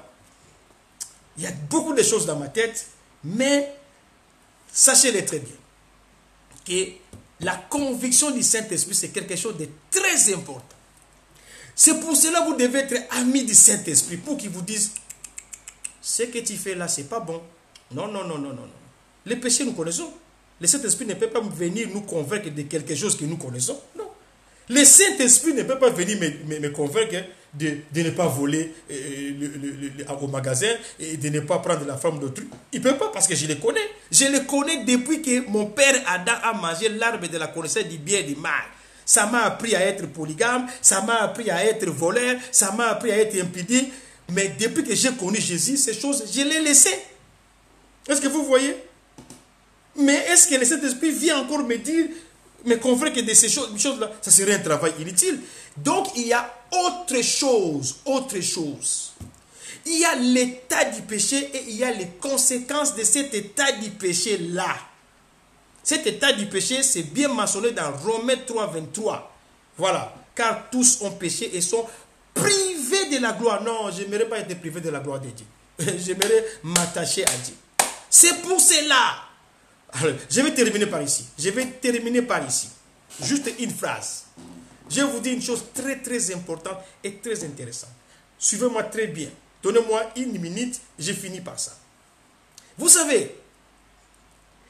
Il y a beaucoup de choses dans ma tête. Mais sachez-le très bien. Que la conviction du Saint-Esprit, c'est quelque chose de très important. C'est pour cela que vous devez être ami du Saint-Esprit. Pour qu'il vous dise, ce que tu fais là, ce n'est pas bon. Non, non, non, non, non, non. Les péchés, nous connaissons. Le Saint-Esprit ne peut pas venir nous convaincre de quelque chose que nous connaissons. Non. Le Saint-Esprit ne peut pas venir me convaincre de ne pas voler au magasin et de ne pas prendre la femme d'autrui. Il ne peut pas parce que je le connais. Je le connais depuis que mon père Adam a mangé l'arbre de la connaissance du bien et du mal. Ça m'a appris à être polygame, ça m'a appris à être voleur, ça m'a appris à être impudent. Mais depuis que j'ai connu Jésus, ces choses, je les laissées. Est-ce que vous voyez? Mais est-ce que le Saint-Esprit vient encore me dire, me convaincre que de ces choses-là, ça serait un travail inutile? Donc, il y a autre chose, autre chose. Il y a l'état du péché et il y a les conséquences de cet état du péché-là. Cet état du péché, c'est bien mentionné dans Romains 3, 23. Voilà. Car tous ont péché et sont privés de la gloire. Non, je n'aimerais pas être privé de la gloire de Dieu. J'aimerais m'attacher à Dieu. C'est pour cela. Alors, je vais terminer par ici. Juste une phrase. Je vais vous dire une chose très très importante et très intéressante. Suivez-moi très bien. Donnez-moi une minute, je finis par ça. Vous savez,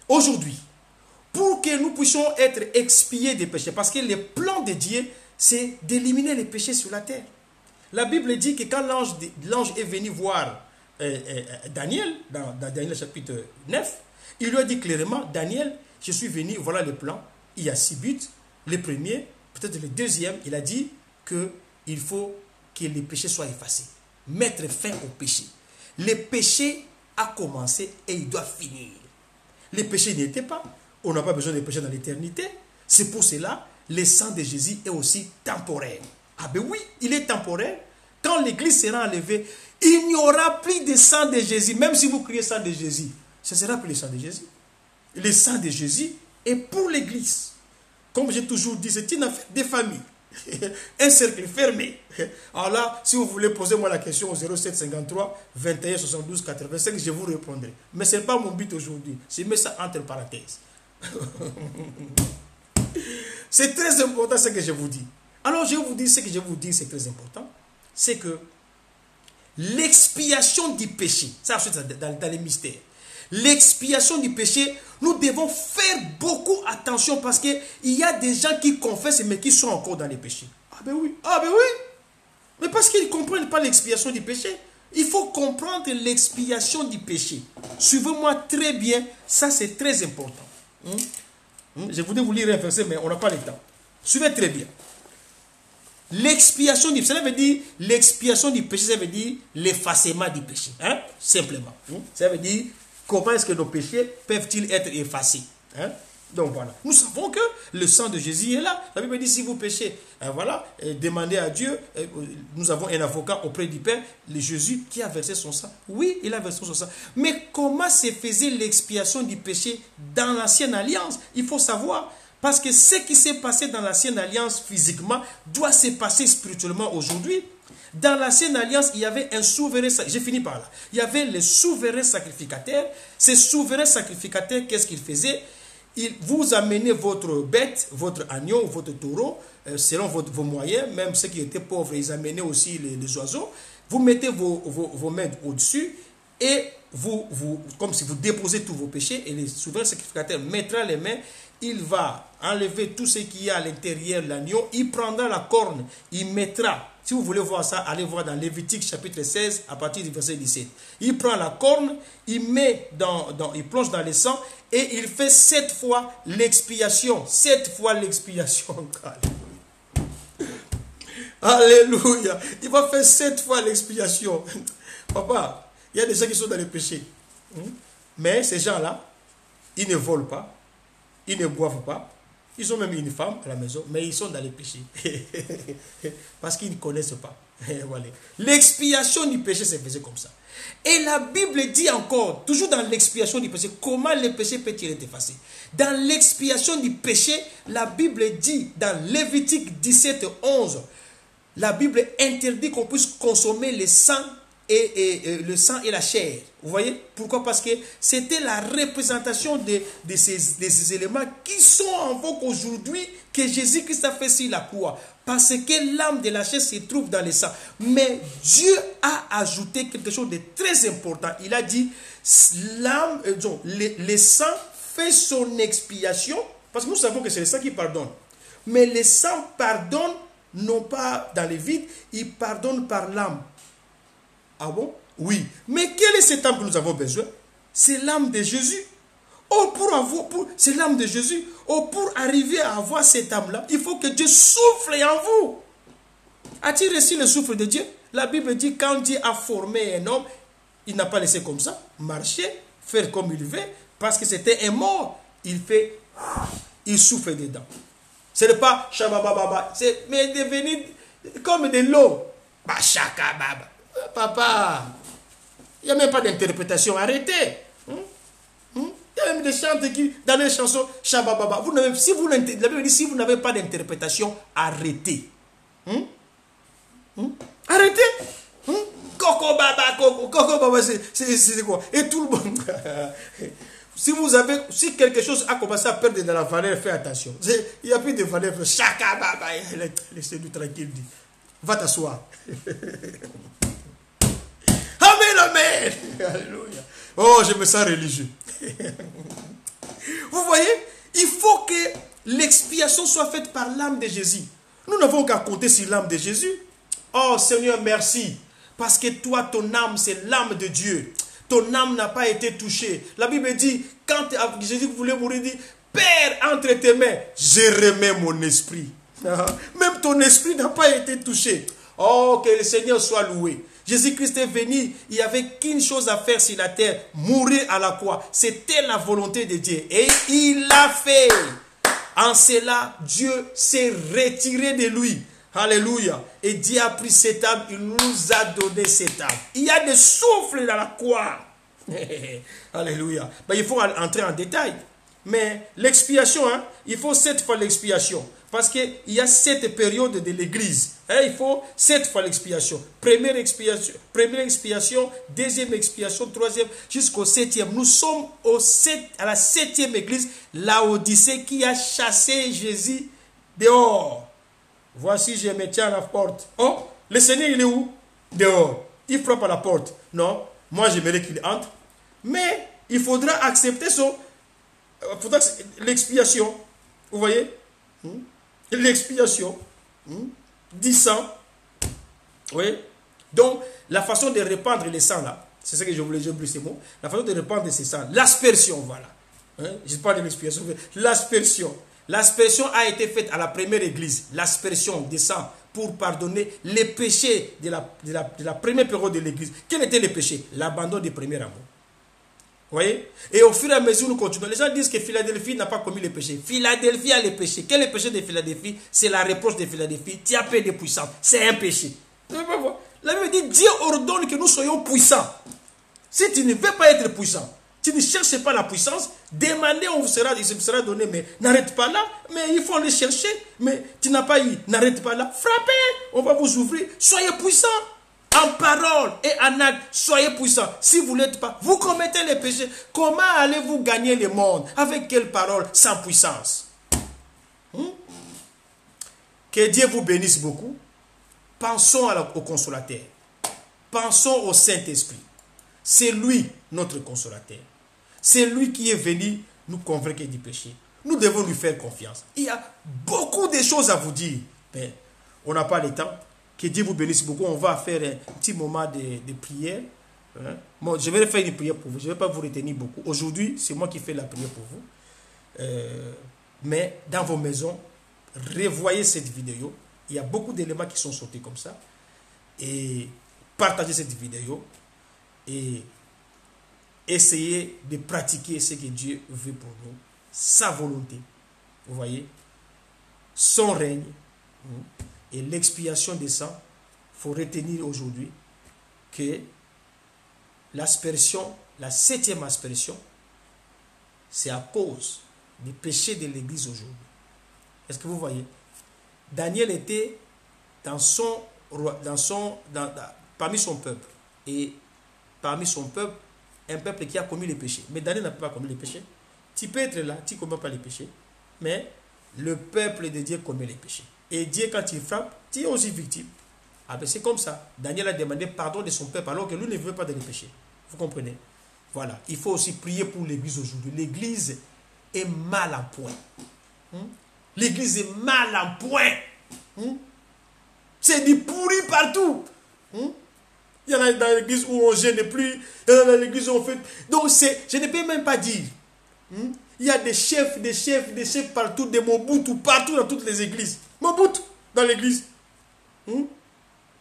aujourd'hui, pour que nous puissions être expiés des péchés, parce que le plan de Dieu, c'est d'éliminer les péchés sur la terre. La Bible dit que quand l'ange est venu voir Daniel, dans Daniel chapitre 9, il lui a dit clairement, Daniel, je suis venu, voilà le plan, il y a 6 buts. Le premier, peut-être le deuxième, il a dit qu'il faut que les péchés soient effacés. Mettre fin au péché. Le péché a commencé et il doit finir. Le péché n'y était pas. On n'a pas besoin de péché dans l'éternité. C'est pour cela, le sang de Jésus est aussi temporaire. Ah ben oui, il est temporaire. Quand l'église sera enlevée, il n'y aura plus de sang de Jésus. Même si vous criez sang de Jésus, ce ne sera plus le sang de Jésus. Le sang de Jésus est pour l'église. Comme j'ai toujours dit, c'est une affaire de famille. Un cercle fermé. Alors là, si vous voulez poser moi la question au 07 53 21 72 85, je vous répondrai. Mais ce n'est pas mon but aujourd'hui. Je mets ça entre parenthèses. C'est très important ce que je vous dis. Alors je vous dis ce que je vous dis, c'est très important. C'est que l'expiation du péché, ça c'est dans les mystères. L'expiation du péché, nous devons faire beaucoup attention parce qu'il y a des gens qui confessent mais qui sont encore dans les péchés. Ah ben oui, mais parce qu'ils ne comprennent pas l'expiation du péché. Il faut comprendre l'expiation du péché. Suivez-moi très bien, ça c'est très important. Je voulais vous lire un verset mais on n'a pas le temps. Suivez très bien. L'expiation du péché, ça veut dire l'expiation du péché, ça veut dire l'effacement du péché. Hein? Simplement. Ça veut dire comment est-ce que nos péchés peuvent-ils être effacés? Donc voilà. Nous savons que le sang de Jésus est là. La Bible dit si vous péchez, voilà, demandez à Dieu. Nous avons un avocat auprès du Père, le Jésus qui a versé son sang. Oui, il a versé son sang. Mais comment se faisait l'expiation du péché dans l'ancienne alliance? Il faut savoir. Parce que ce qui s'est passé dans l'ancienne alliance physiquement doit se passer spirituellement aujourd'hui. Dans l'ancienne alliance, il y avait un souverain, j'ai fini par là. Il y avait le souverain sacrificateur. Ce souverain sacrificateur, qu'est-ce qu'il faisait? Vous amenez votre bête, votre agneau, votre taureau, selon vos moyens, même ceux qui étaient pauvres, ils amenaient aussi les oiseaux. Vous mettez vos mains au-dessus et comme si vous déposez tous vos péchés et le souverain sacrificateur mettra les mains. Il va enlever tout ce qu'il y a à l'intérieur de l'agneau. Il prendra la corne. Il mettra. Si vous voulez voir ça, allez voir dans Lévitique chapitre 16 à partir du verset 17. Il prend la corne, il plonge dans le sang et il fait 7 fois l'expiation. 7 fois l'expiation. Alléluia. Il va faire 7 fois l'expiation. Papa, il y a des gens qui sont dans le péché. Mais ces gens-là, ils ne volent pas, ils ne boivent pas. Ils ont même une femme à la maison, mais ils sont dans le péché. Parce qu'ils ne connaissent pas. Voilà. L'expiation du péché se faisait comme ça. Et la Bible dit encore, toujours dans l'expiation du péché, comment le péché peut-il être effacé? Dans l'expiation du péché, la Bible dit, dans Lévitique 17, 11, la Bible interdit qu'on puisse consommer le sang le sang et la chair. Vous voyez? Pourquoi? Parce que c'était la représentation de ces éléments qui sont en vogue aujourd'hui, que Jésus-Christ a fait sur la croix. Parce que l'âme de la chair se trouve dans le sang. Mais Dieu a ajouté quelque chose de très important. Il a dit, le sang fait son expiation, parce que nous savons que c'est le sang qui pardonne. Mais le sang pardonne non pas dans le vide, il pardonne par l'âme. Ah bon? Oui. Mais quelle est cette âme que nous avons besoin? C'est l'âme de Jésus. Oh, c'est l'âme de Jésus. Oh, pour arriver à avoir cette âme-là, il faut que Dieu souffle en vous. As-tu reçu le souffle de Dieu? La Bible dit, quand Dieu a formé un homme, il n'a pas laissé comme ça, marcher, faire comme il veut, parce que c'était un mort. Il souffle dedans. Ce n'est pas shabababa, mais devenu comme de l'eau. Bashakababa. Papa, il n'y a même pas d'interprétation. Arrêtez. Il y a même des chantes qui, dans les chansons, shabababa. La Bible dit, si vous n'avez pas d'interprétation, arrêtez. Arrêtez. Coco baba, c'est quoi? Et tout le monde. Si quelque chose a commencé à perdre de la valeur, faites attention. Il n'y a plus de valeur. Chaka baba. Laissez-nous tranquille. Va t'asseoir. Amen, amen. Alléluia. Oh, je me sens religieux. Vous voyez, il faut que l'expiation soit faite par l'âme de Jésus. Nous n'avons qu'à compter sur l'âme de Jésus. Oh Seigneur, merci. Parce que toi, ton âme, c'est l'âme de Dieu. Ton âme n'a pas été touchée. La Bible dit, quand Jésus voulait mourir, il dit, Père, entre tes mains, je remets mon esprit. Même ton esprit n'a pas été touché. Oh, que le Seigneur soit loué. Jésus-Christ est venu, il n'y avait qu'une chose à faire sur la terre, mourir à la croix. C'était la volonté de Dieu. Et il l'a fait. En cela, Dieu s'est retiré de lui. Alléluia. Et Dieu a pris cette âme, il nous a donné cette âme. Il y a des souffles dans la croix. Alléluia. Ben, il faut entrer en détail. Mais l'expiation, il faut 7 fois l'expiation. Parce qu'il y a 7 périodes de l'église. Il faut 7 fois l'expiation. Première expiation, deuxième expiation, troisième, jusqu'au 7e. Nous sommes à la 7e église, Laodicée, qui a chassé Jésus dehors. Voici, je me tiens à la porte. Oh, le Seigneur, il est où? Dehors. Il frappe à la porte. Non, moi j'aimerais qu'il entre. Mais il faudra accepter l'expiation. Vous voyez? L'expiation. 10 sang. Oui. Donc, la façon de répandre les sangs là, c'est ce que je voulais dire plus ces mots. La façon de répandre ces sangs, l'aspersion, voilà. Je parle de l'expiation. L'aspersion. L'aspersion a été faite à la première église. L'aspersion des sangs pour pardonner les péchés de la première période de l'église. Quel était le péché? L'abandon du premier amour. Vous voyez? Et au fur et à mesure, nous continuons. Les gens disent que Philadelphie n'a pas commis le péché. Philadelphie a le péché. Quel est le péché de Philadelphie? C'est la reproche de Philadelphie. Tu as peur de puissance. C'est un péché. La Bible dit, Dieu ordonne que nous soyons puissants. Si tu ne veux pas être puissant, tu ne cherches pas la puissance, demandez, il vous sera donné, mais n'arrête pas là. Mais il faut aller chercher. Mais tu n'as pas eu, n'arrête pas là. Frappez, on va vous ouvrir. Soyez puissants. En parole et en acte, soyez puissants. Si vous ne l'êtes pas, vous commettez les péchés. Comment allez-vous gagner le monde? Avec quelle parole? Sans puissance. Que Dieu vous bénisse beaucoup. Pensons au consolateur. Pensons au Saint-Esprit. C'est lui notre consolateur. C'est lui qui est venu nous convaincre du péché. Nous devons lui faire confiance. Il y a beaucoup de choses à vous dire. Mais on n'a pas le temps. Que Dieu vous bénisse beaucoup. On va faire un petit moment de prière. Bon, je vais faire une prière pour vous. Je ne vais pas vous retenir beaucoup. Aujourd'hui, c'est moi qui fais la prière pour vous. Mais dans vos maisons, revoyez cette vidéo. Il y a beaucoup d'éléments qui sont sautés comme ça. Et partagez cette vidéo et essayez de pratiquer ce que Dieu veut pour nous, sa volonté. Vous voyez, son règne et l'expiation des sangs. Il faut retenir aujourd'hui que l'aspersion, la 7e aspersion, c'est à cause du péché de l'Église aujourd'hui. Est-ce que vous voyez? Daniel était parmi son peuple. Et parmi son peuple, un peuple qui a commis les péchés. Mais Daniel n'a pas commis les péchés. Tu peux être là, tu ne commets pas les péchés. Mais le peuple de Dieu commet les péchés. Et Dieu, quand il frappe, tu es aussi victime. Ah ben c'est comme ça. Daniel a demandé pardon de son peuple alors que lui ne veut pas de les péchés. Vous comprenez? Voilà. Il faut aussi prier pour l'Église aujourd'hui. L'Église est mal en point. L'Église est mal en point. C'est du pourri partout. Il y en a dans l'église où on ne gêne plus. Il y en a dans l'église où on fait... Donc, je ne peux même pas dire. Il y a des chefs partout, des Mobutu, partout dans toutes les églises. Mobutu dans l'église.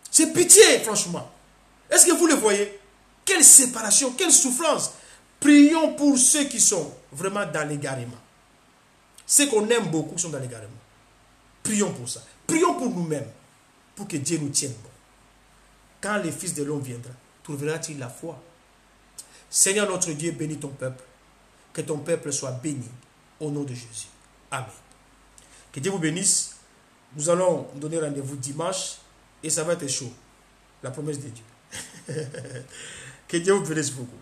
C'est pitié, franchement. Est-ce que vous le voyez? Quelle séparation, quelle souffrance. Prions pour ceux qui sont vraiment dans l'égarement. Ceux qu'on aime beaucoup sont dans l'égarement. Prions pour ça. Prions pour nous-mêmes. Pour que Dieu nous tienne bon. Quand le Fils de l'homme viendra, trouveras-tu la foi? Seigneur notre Dieu, bénis ton peuple. Que ton peuple soit béni. Au nom de Jésus. Amen. Que Dieu vous bénisse. Nous allons donner rendez-vous dimanche. Et ça va être chaud. La promesse de Dieu. Que Dieu vous bénisse beaucoup.